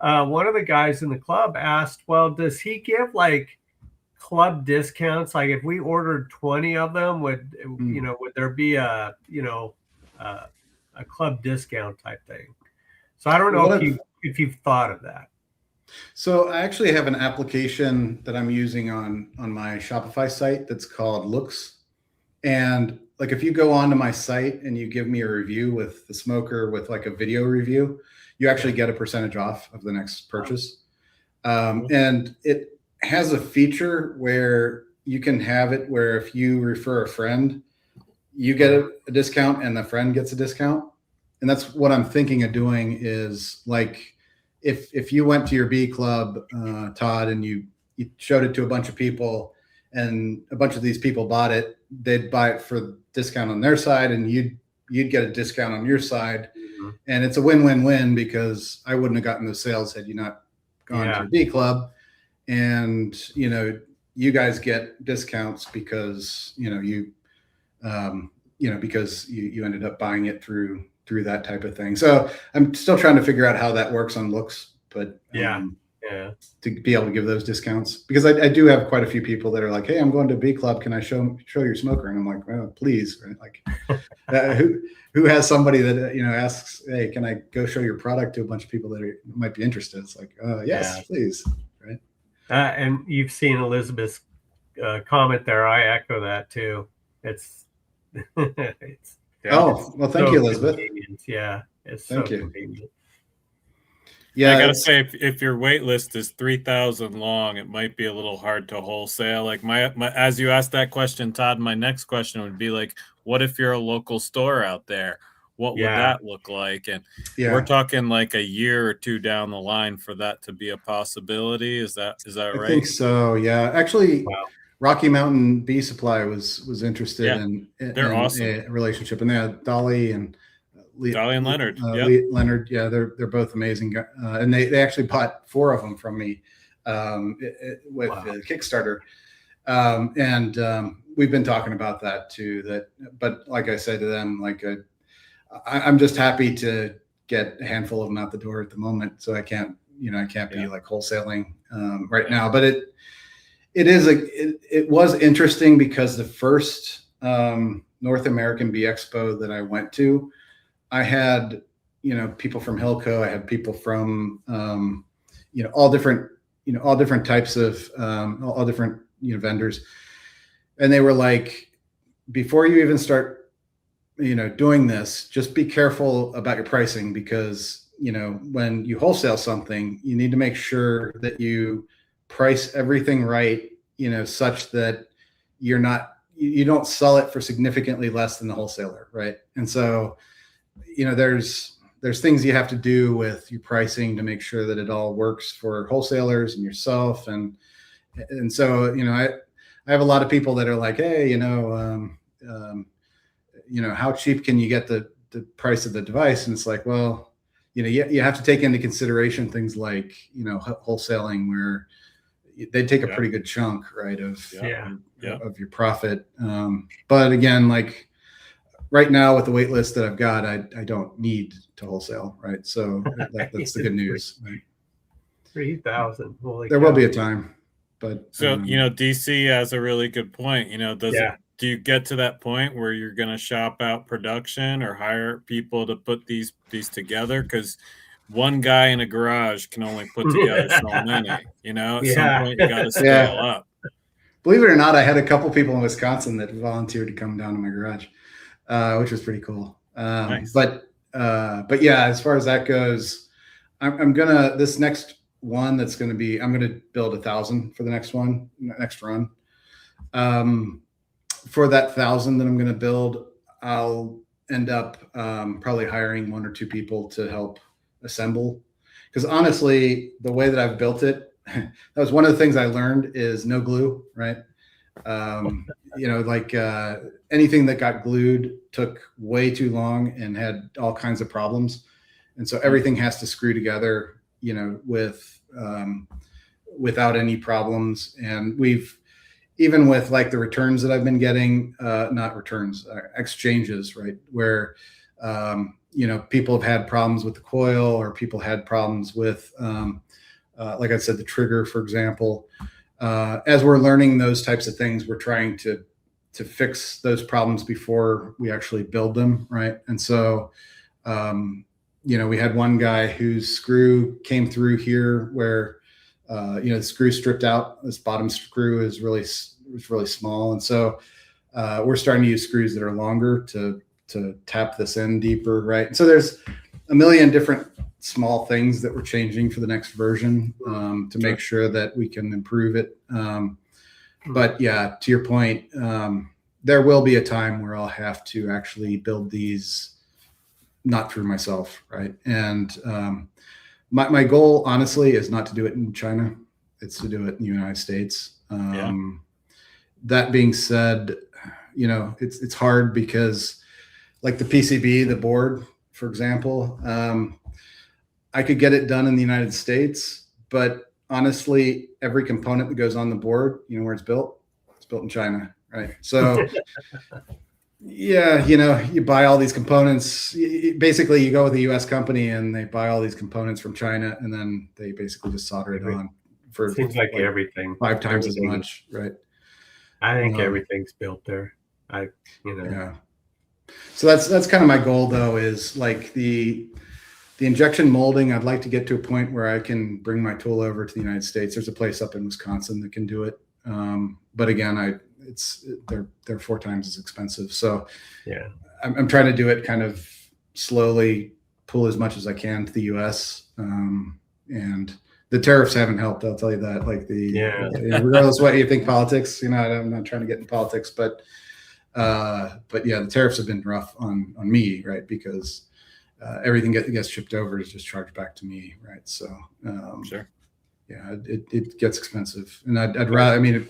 One of the guys in the club asked, "Well, does he give like club discounts? Like if we ordered 20 of them, would there be a club discount type thing? So I don't know if you've thought of that. So I actually have an application that I'm using on my Shopify site that's called Looks. And like if you go onto my site and you give me a review with the smoker with like a video review, you actually get a percentage off of the next purchase. And it has a feature where you can have it where if you refer a friend, you get a discount and the friend gets a discount. And that's what I'm thinking of doing is like, if you went to your bee club, Todd, and you showed it to a bunch of people and a bunch of these people bought it, they'd buy it for discount on their side and you'd get a discount on your side. Mm-hmm. And it's a win-win-win because I wouldn't have gotten those sales had you not gone to your bee club. And, you guys get discounts because, because you ended up buying it through that type of thing. So I'm still trying to figure out how that works on Looks, but to be able to give those discounts, because I do have quite a few people that are like, hey, I'm going to a bee club. Can I show your smoker? And I'm like, well, please. Right? Like who has somebody that, asks, hey, can I go show your product to a bunch of people that might be interested? It's like, yes, please. Right. And you've seen Elizabeth's comment there. I echo that too. It's well, thank you, Elizabeth. Convenient. Yeah, it's thank so you. Convenient. Yeah, I gotta say, if your wait list is 3,000 long, it might be a little hard to wholesale. Like my as you asked that question, Todd, my next question would be like, what if you're a local store out there? What would that look like? And we're talking like a year or two down the line for that to be a possibility. Is that right? I think so. Yeah, actually. Wow. Rocky Mountain Bee Supply was interested in awesome. A relationship, and they had Dolly and Leonard. Leonard, yeah, they're both amazing, and they actually bought 4 of them from me with the Kickstarter, and we've been talking about that too. But like I said to them, like I'm just happy to get a handful of them out the door at the moment, so I can't be like wholesaling right now, but it was interesting because the first North American Bee Expo that I went to, I had people from Hilco, I had people from all different types of all different vendors, and they were like, before you even start doing this, just be careful about your pricing because when you wholesale something, you need to make sure that you price everything right, such that you don't sell it for significantly less than the wholesaler, right? And so, there's things you have to do with your pricing to make sure that it all works for wholesalers and yourself, and so I have a lot of people that are like, hey, how cheap can you get the price of the device? And it's like, well, you have to take into consideration things like wholesaling where they take a pretty good chunk, right, of your profit. But again, like right now with the wait list that I've got, I don't need to wholesale, right? So that's the good news. Right? 3,000. There will be a time, but so DC has a really good point. Do you get to that point where you're going to shop out production or hire people to put these together? Because one guy in a garage can only put together so many, at some point you got to scale up. Believe it or not, I had a couple people in Wisconsin that volunteered to come down to my garage, which was pretty cool. Nice. But yeah, as far as that goes, I'm gonna, this next one that's going to be, I'm going to build 1,000 for the next run. For that 1,000 that I'm going to build, I'll end up probably hiring 1 or 2 people to help assemble, because honestly, the way that I've built it, that was one of the things I learned is no glue, right? Anything that got glued took way too long and had all kinds of problems, and so everything has to screw together, without any problems. And even with like the returns that I've been getting, not returns, exchanges, right, where people have had problems with the coil, or people had problems with, like I said, the trigger, for example. as we're learning those types of things, we're trying to fix those problems before we actually build them, right? And so, we had one guy whose screw came through here where, the screw stripped out. This bottom screw is really small, and so we're starting to use screws that are longer to tap this in deeper, right? And so there's a million different small things that we're changing for the next version to make sure that we can improve it. But yeah, to your point, there will be a time where I'll have to actually build these not through myself, right? And my goal, honestly, is not to do it in China. It's to do it in the United States. That being said, it's hard because, like the PCB, the board, for example, I could get it done in the United States, but honestly, every component that goes on the board, where it's built in China, right? So yeah, you buy all these components. Basically, you go with a US company and they buy all these components from China, and then they basically just solder it on for seems like everything 5 times as much, right? I think everything's built there. Yeah. So that's kind of my goal, though, is like the injection molding. I'd like to get to a point where I can bring my tool over to the United States. There's a place up in Wisconsin that can do it, but again, they're 4 times as expensive. So yeah, I'm trying to do it kind of slowly, pull as much as I can to the US. And the tariffs haven't helped, I'll tell you that. Like regardless of what you think politics, I'm not trying to get in politics, but yeah, the tariffs have been rough on me, right? Because everything gets shipped over is just charged back to me, right? So sure. Yeah, it gets expensive, and I'd rather,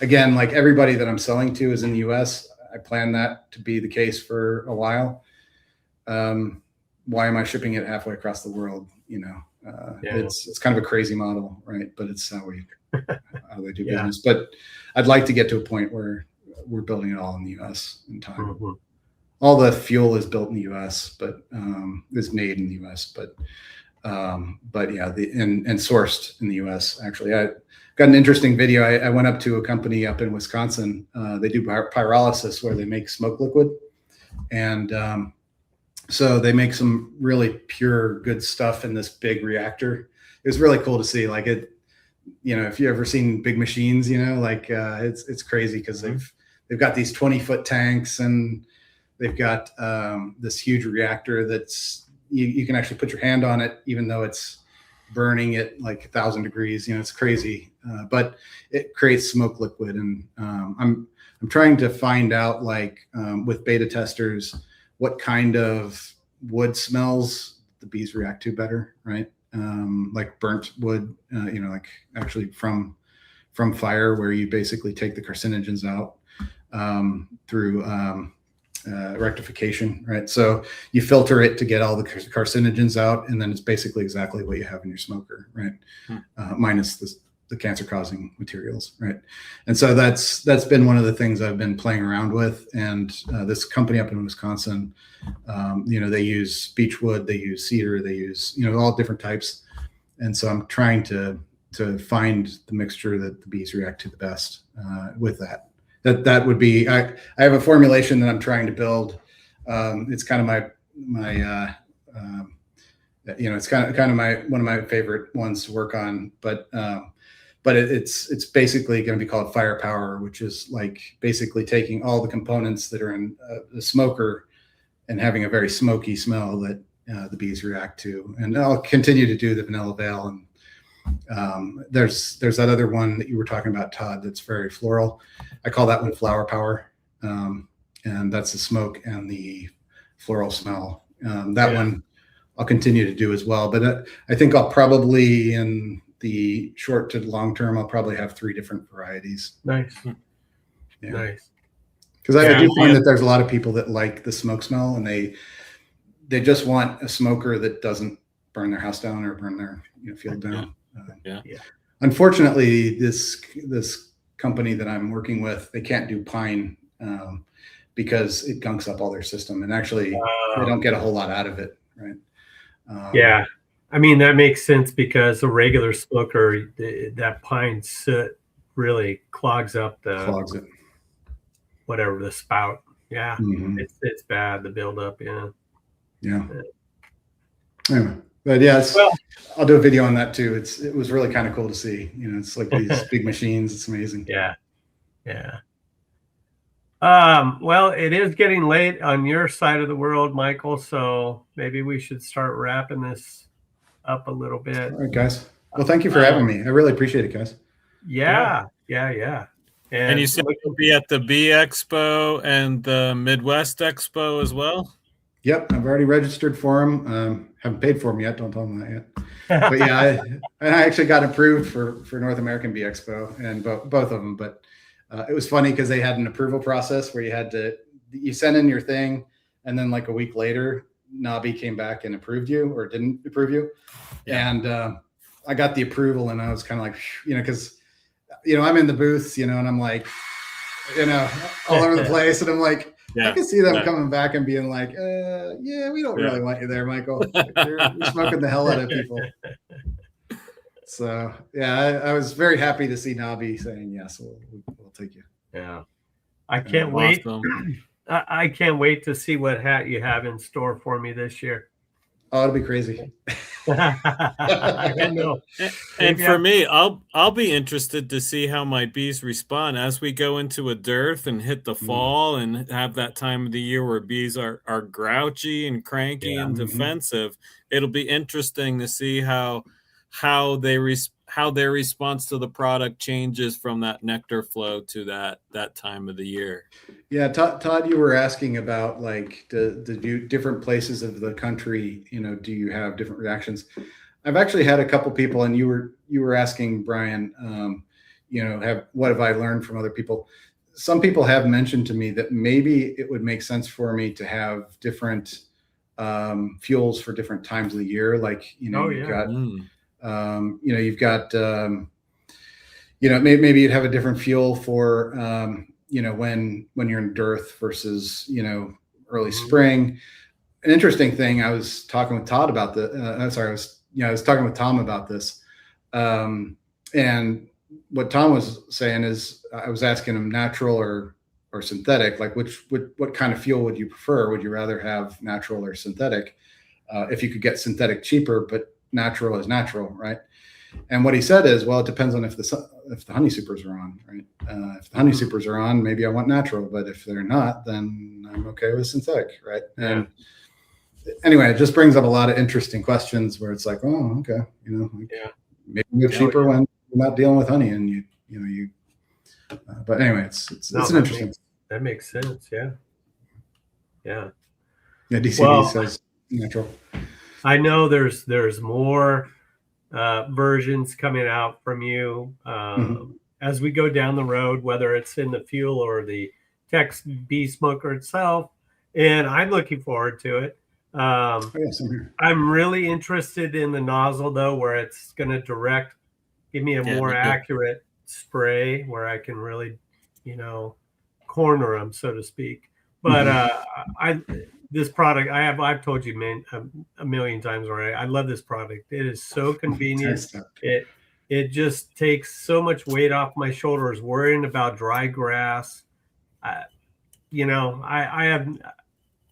again, like everybody that I'm selling to is in the US. I plan that to be the case for a while. Why am I shipping it halfway across the world? It's kind of a crazy model, right? But it's how they do business. But I'd like to get to a point where we're building it all in the US in time. Mm-hmm. All the fuel is built in the US, but is made in the US. But yeah, and sourced in the US. Actually, I got an interesting video. I went up to a company up in Wisconsin. They do pyrolysis where they make smoke liquid, and so they make some really pure, good stuff in this big reactor. It was really cool to see. Like it, if you ever seen big machines, it's crazy because they've got these 20-foot tanks, and they've got this huge reactor that's you can actually put your hand on it, even though it's burning at like 1,000 degrees. It's crazy, but it creates smoke liquid. And I'm trying to find out, with beta testers, what kind of wood smells the bees react to better, right? Like burnt wood, like actually from fire, where you basically take the carcinogens out through rectification, right? So you filter it to get all the carcinogens out, and then it's basically exactly what you have in your smoker, right? Minus the cancer-causing materials, right? And so that's been one of the things I've been playing around with. And this company up in Wisconsin, they use beechwood, they use cedar, they use all different types. And so I'm trying to find the mixture that the bees react to the best with that. That would be, I have a formulation that I'm trying to build. It's kind of my it's kind of one of my favorite ones to work on, but it's basically going to be called firepower, which is like basically taking all the components that are in the smoker and having a very smoky smell that the bees react to. And I'll continue to do the vanilla veil. And there's that other one that you were talking about, Todd, that's very floral. I call that one flower power. And that's the smoke and the floral smell. That one I'll continue to do as well. But I think I'll probably, in the short to long term, I'll probably have 3 different varieties. Nice. Yeah. Nice. Because I do find that there's a lot of people that like the smoke smell, and they just want a smoker that doesn't burn their house down or burn their field down. Unfortunately, this company that I'm working with, they can't do pine because it gunks up all their system, and actually they don't get a whole lot out of it, right? That makes sense, because a regular smoker, that pine soot really clogs up Clogs it. whatever the spout. Yeah, Mhm. it's bad, the buildup. Yeah. Yeah. Anyway, but yeah, Well, I'll do a video on that too. It was really kind of cool to see. You know, it's like these big machines. It's amazing. yeah, yeah. Well, it is getting late on your side of the world, Michael, so maybe we should start wrapping this up a little bit. All right, guys. Well, thank you for having me. I really appreciate it, guys. Yeah. And you said you'll be at the Bee Expo and the Midwest Expo as well? Yep, I've already registered for them. Haven't paid for them yet. Don't tell them that yet. But yeah, I actually got approved for North American Bee Expo and both of them. But it was funny because they had an approval process where you send in your thing, and then like a week later, Nabi came back and approved you or didn't approve you. Yeah. And I got the approval, and I was kind of like, because I'm in the booths, and I'm like, all over the place, and I'm like. Yeah, I can see them coming back and being like, yeah, we don't really want you there, Michael. You're smoking the hell out of people. So, yeah, I was very happy to see Nabi saying, yes, we'll take you. Yeah. I can't wait. I can't wait to see what hat you have in store for me this year. Oh, it'll be crazy. I know. And for me, I'll be interested to see how my bees respond as we go into a dearth and hit the fall and have that time of the year where bees are grouchy and cranky and defensive. It'll be interesting to see how their response to the product changes from that nectar flow to that time of the year. Yeah, Todd, you were asking about like the different places of the country, do you have different reactions? I've actually had a couple people, and you were asking Bryan, what have I learned from other people? Some people have mentioned to me that maybe it would make sense for me to have different fuels for different times of the year. Like, you've got maybe you'd have a different fuel for, when you're in dearth versus, early spring. An interesting thing, I was talking with Todd about I was talking with Tom about this. And what Tom was saying is, I was asking him natural or synthetic, like what kind of fuel would you prefer? Would you rather have natural or synthetic? If you could get synthetic cheaper, but natural is natural, right? And what he said is, well, it depends on if the honey supers are on, right? If the honey supers are on, maybe I want natural, but if they're not, then I'm okay with synthetic, right? Yeah. And anyway, it just brings up a lot of interesting questions where it's like, oh, okay, maybe you're cheaper when you're not dealing with honey, and you. But anyway, it's an interesting. That makes sense. Yeah. Yeah. Yeah. DCB says natural. I know there's more versions coming out from you as we go down the road, whether it's in the fuel or the Tex bee smoker itself, and I'm looking forward to it. I'm really interested in the nozzle though, where it's going to give me a more accurate spray where I can really, corner them, so to speak. But this product, I've told you a million times already. I love this product. It is so convenient. It just takes so much weight off my shoulders worrying about dry grass. I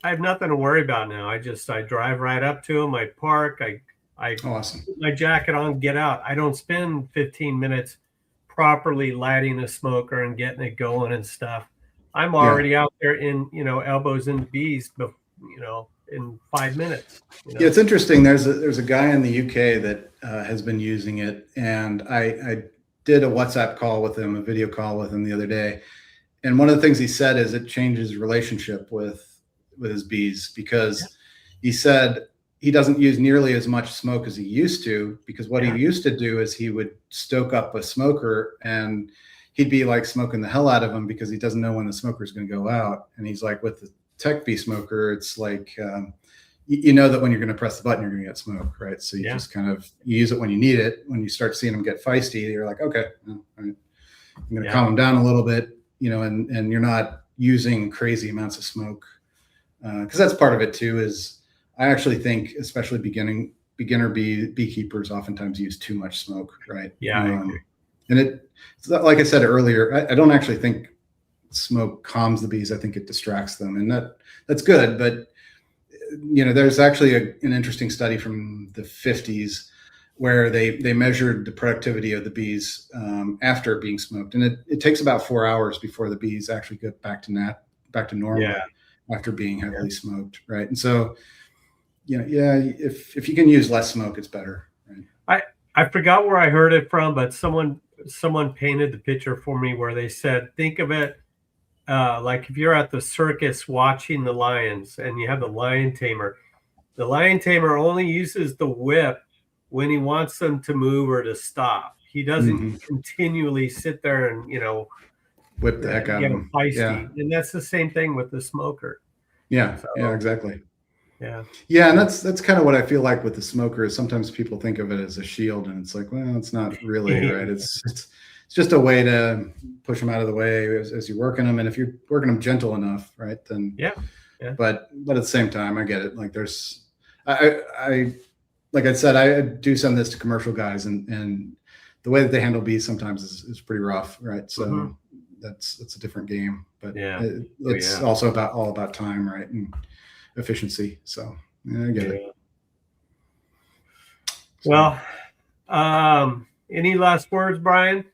have nothing to worry about now. I drive right up to them. I park. I awesome. Put my jacket on, get out. I don't spend 15 minutes properly lighting a smoker and getting it going and stuff. I'm already out there in, elbows in the bees, in 5 minutes. Yeah, it's interesting. There's a guy in the UK that has been using it, and I did a WhatsApp call with him, a video call with him the other day. And one of the things he said is it changed his relationship with his bees, because he said he doesn't use nearly as much smoke as he used to, because what he used to do is he would stoke up a smoker and he'd be like smoking the hell out of them because he doesn't know when the smoker is going to go out. And he's like, with the Tech bee smoker, it's like, you know that when you're going to press the button, you're going to get smoke, right? So you just kind of use it when you need it. When you start seeing them get feisty, you're like, okay, all right, I'm going to calm them down a little bit, and you're not using crazy amounts of smoke. Because that's part of it too, is I actually think, especially beginner beekeepers oftentimes use too much smoke, right? Yeah. And it's not, like I said earlier, I don't actually think smoke calms the bees. I think it distracts them, and that's good. But there's actually an interesting study from the 50s where they measured the productivity of the bees after being smoked, and it takes about 4 hours before the bees actually get back to normal after being heavily smoked, right? And so, if you can use less smoke, it's better. Right? I forgot where I heard it from, but someone painted the picture for me where they said, think of it like if you're at the circus watching the lions and you have the lion tamer. The lion tamer only uses the whip when he wants them to move or to stop. He doesn't continually sit there and whip the heck out of them. Feisty. Yeah. And that's the same thing with the smoker. Yeah, so, yeah, exactly. Yeah. Yeah, and that's kind of what I feel like with the smoker is sometimes people think of it as a shield, and it's like, well, it's not really, right? It's just a way to push them out of the way as you're working them, and if you're working them gentle enough, right? Then yeah. But at the same time, I get it. Like I like I said, I do some of this to commercial guys, and the way that they handle bees sometimes is pretty rough, right? So that's a different game, but it's also all about time, right? And efficiency. So I get it. Well, any last words, Bryan?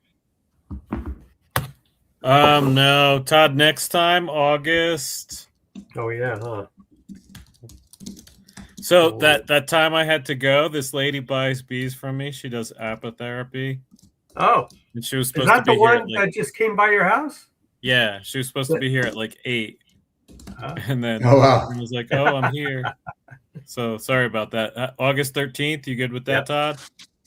No. Todd, next time, August. Oh yeah, huh? So that time I had to go, this lady buys bees from me. She does apitherapy. Oh. And she was supposed to be here. Is that the one that just came by your house? Yeah, she was supposed to be here at like 8. And then I was like, oh, I'm here. So sorry about that. August 13th, you good with that, Todd?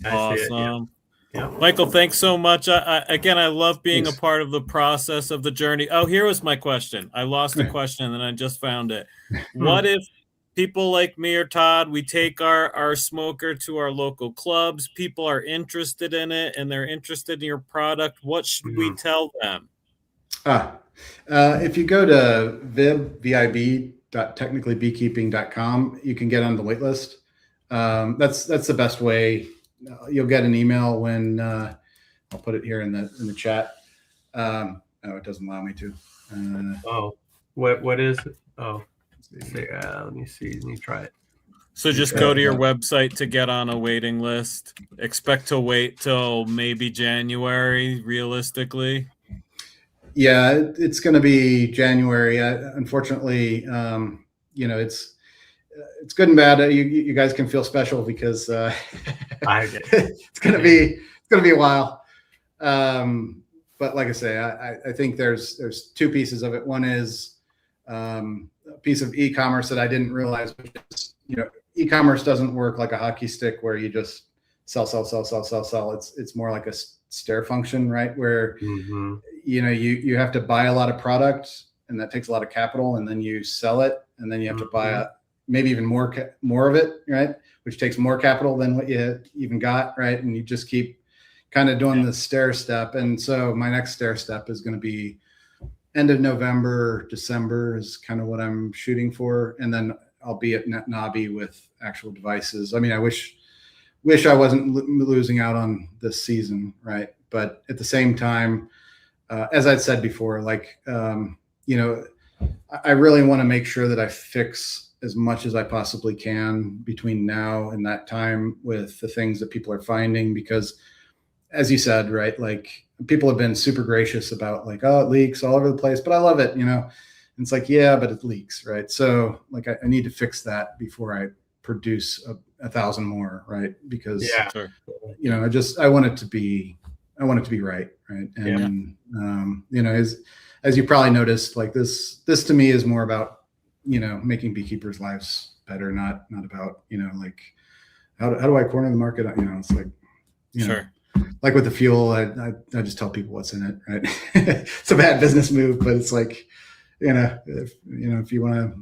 Awesome. Yeah. Michael, thanks so much. I love being a part of the process of the journey. Oh, here was my question. I lost a question and then I just found it. What if people like me or Todd, we take our smoker to our local clubs, people are interested in it and they're interested in your product? What should we tell them? If you go to vib.technicallybeekeeping.com, you can get on the wait list. That's the best way. You'll get an email when I'll put it here in the chat. It doesn't allow me to. What is it? Oh, let me see. Let me try it. So just go to your website to get on a waiting list. Expect to wait till maybe January, realistically. Yeah, it's going to be January. Unfortunately, it's good and bad. You guys can feel special because it's going to be a while. But like I say, I think there's two pieces of it. One is a piece of e-commerce that I didn't realize, which is, e-commerce doesn't work like a hockey stick where you just sell. It's more like a stair function, right? Where you have to buy a lot of product, and that takes a lot of capital, and then you sell it, and then you have to buy maybe even more of it, right? Which takes more capital than what you even got, right? And you just keep kind of doing the stair step. And so my next stair step is going to be end of November, December is kind of what I'm shooting for, and then I'll be at Nobby with actual devices. I mean, I wish I wasn't losing out on this season, right? But at the same time, as I'd said before, like, I really want to make sure that I fix as much as I possibly can between now and that time with the things that people are finding, because as you said, right, like people have been super gracious about like, oh, it leaks all over the place, but I love it, And it's like, yeah, but it leaks, right? So like, I need to fix that before I produce 1,000 more, right? Because I want it to be right, and as you probably noticed, like this to me is more about making beekeepers' lives better, not about like how do I corner the market? It's like like with the fuel, I just tell people what's in it, right? It's a bad business move, but it's like if you want to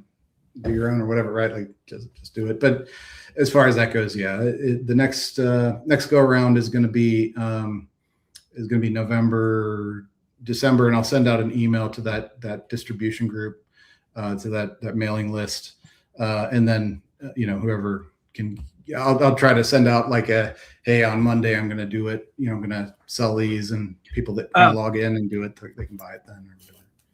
do your own or whatever, right? Like just do it. But as far as that goes, the next go around is going to be November, December, and I'll send out an email to that distribution group, to that mailing list, and then whoever can I'll try to send out like a, hey, on Monday I'm going to do it. I'm going to sell these, and people that can log in and do it, they can buy it then.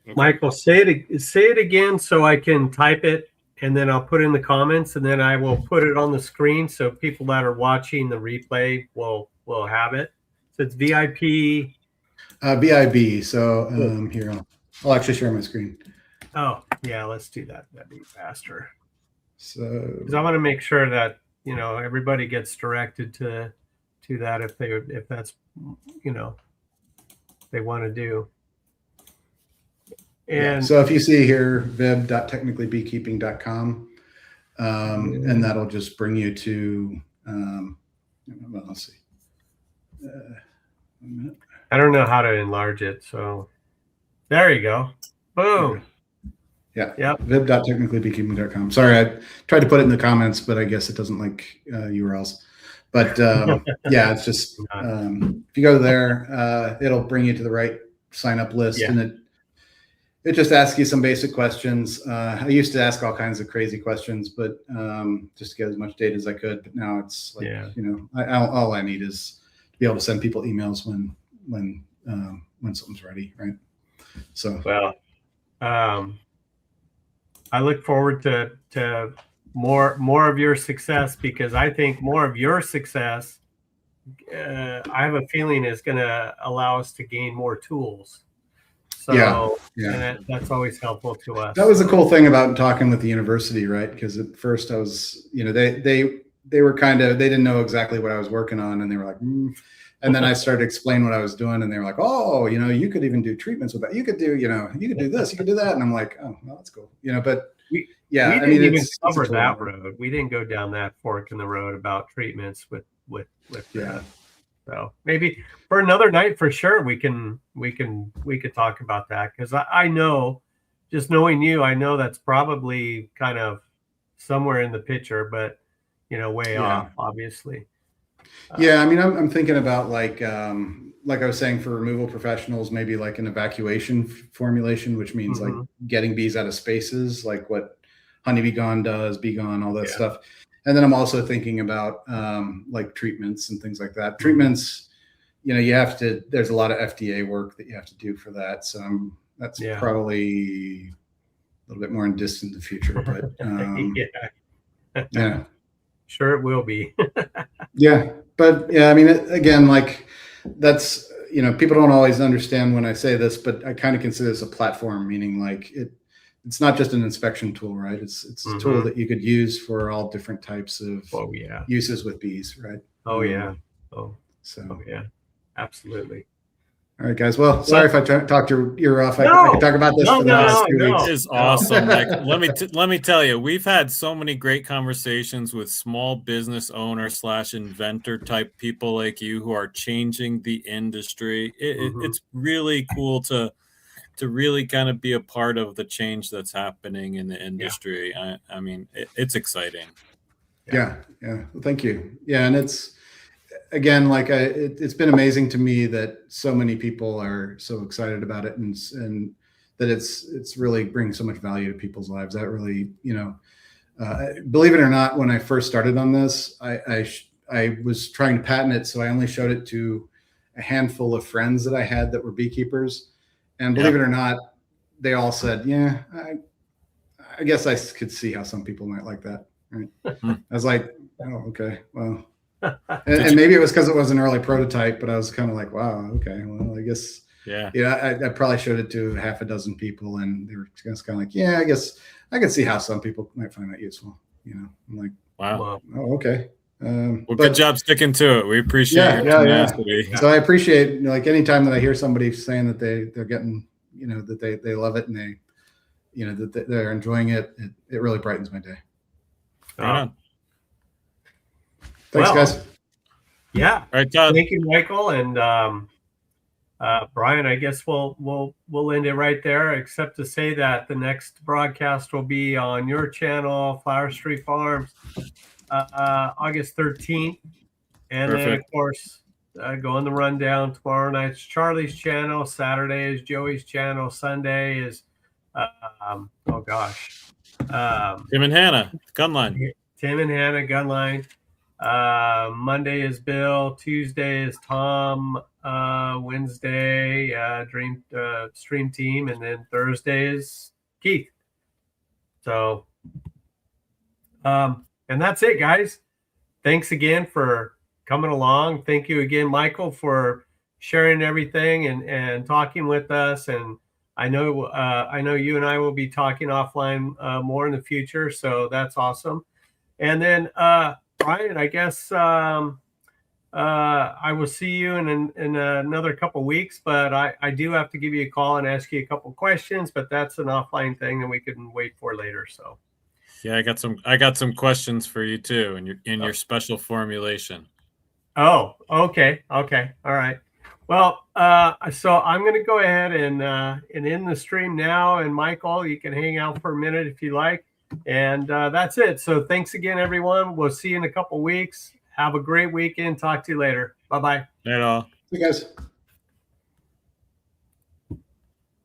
Okay. Michael, say it again so I can type it, and then I'll put in the comments, and then I will put it on the screen so people that are watching the replay will have it. So it's VIP. VIB. So here, I'll actually share my screen. Oh yeah, let's do that. That'd be faster. So Because I want to make sure that everybody gets directed to that if that's they want to do. And so if you see here, vib.technicallybeekeeping.com, and that'll just bring you to, well, let's see. 1 minute. I don't know how to enlarge it. So there you go. Boom. Yeah. Yep. vib.technicallybeekeeping.com. Sorry, I tried to put it in the comments, but I guess it doesn't like URLs. But yeah, it's just if you go there, it'll bring you to the right sign up list, and it just asks you some basic questions. I used to ask all kinds of crazy questions, but just to get as much data as I could. But now it's like all I need is to be able to send people emails when something's ready, right? So well, I look forward to more of your success, because I think more of your success, I have a feeling, is going to allow us to gain more tools. So and that's always helpful to us. That was the cool thing about talking with the university, right? Because at first I was, they were they didn't know exactly what I was working on, and they were like, and then I started to explain what I was doing, and they were like, oh, you could even do treatments with that. You could do, you could do this, you could do that. And I'm like, oh, well, that's cool. But we didn't even cover that road. We didn't go down that fork in the road about treatments with so maybe for another night, for sure, we could talk about that, because I know, just knowing you, I know that's probably kind of somewhere in the picture, but way off, obviously. Yeah, I mean, I'm thinking about like I was saying, for removal professionals, maybe like an evacuation formulation, which means like getting bees out of spaces, like what Honeybee Gone does, Bee Gone, all that stuff. And then I'm also thinking about like treatments and things like that. Treatments, there's a lot of FDA work that you have to do for that. So that's probably a little bit more in distant future, but yeah. Sure it will be. Yeah. But I mean, again, like that's, people don't always understand when I say this, but I kind of consider this a platform, meaning like it's not just an inspection tool, right? It's a tool that you could use for all different types of uses with bees, right? Oh yeah. Absolutely. All right, guys. Well, sorry if I talked your ear off. I can talk about this for the last 2 weeks. This is awesome. Like, let me tell you, we've had so many great conversations with small business owner / inventor type people like you who are changing the industry. It's really cool to really kind of be a part of the change that's happening in the industry. I mean, it's exciting. Yeah. Well, thank you. Yeah. And it's, again, like it's been amazing to me that so many people are so excited about it, and that it's really bringing so much value to people's lives. That really, believe it or not, when I first started on this, I was trying to patent it. So I only showed it to a handful of friends that I had that were beekeepers. And believe it or not, they all said, yeah, I guess I could see how some people might like that. Right? I was like, oh, okay, well, and maybe it was because it was an early prototype, but I was kind of like, wow, okay, well, I guess, I probably showed it to half a dozen people, and they were just kind of like, yeah, I guess I could see how some people might find that useful. I'm like, wow, oh, okay. Well, good job sticking to it. We appreciate your tenacity. Yeah. So I appreciate, like, anytime that I hear somebody saying that they're getting, that they love it, and they, that they're enjoying it, it really brightens my day. Right on. Thanks, guys. Yeah. All right, Todd. Thank you, Michael, and Bryan. I guess we'll end it right there, except to say that the next broadcast will be on your channel, Flower Street Farms, August 13th, and then of course go on the rundown. Tomorrow night's Charlie's channel, Saturday is Joey's channel, Sunday is Tim and Hannah Gunline. Tim and Hannah Gunline. Monday is Bill. Tuesday is Tom. Wednesday, Dream Stream Team, and then Thursday is Keith. So, and that's it, guys. Thanks again for coming along. Thank you again, Michael, for sharing everything and talking with us. And I know you and I will be talking offline more in the future. So that's awesome. And then Bryan, I guess I will see you in another couple weeks, but I do have to give you a call and ask you a couple questions, but that's an offline thing and we can wait for later. So yeah, I got some questions for you too, in your special formulation. Oh, okay. All right. Well, so I'm going to go ahead and end the stream now. And Michael, you can hang out for a minute if you like. And that's it. So thanks again, everyone. We'll see you in a couple weeks. Have a great weekend. Talk to you later. Bye-bye. Right on. See you guys.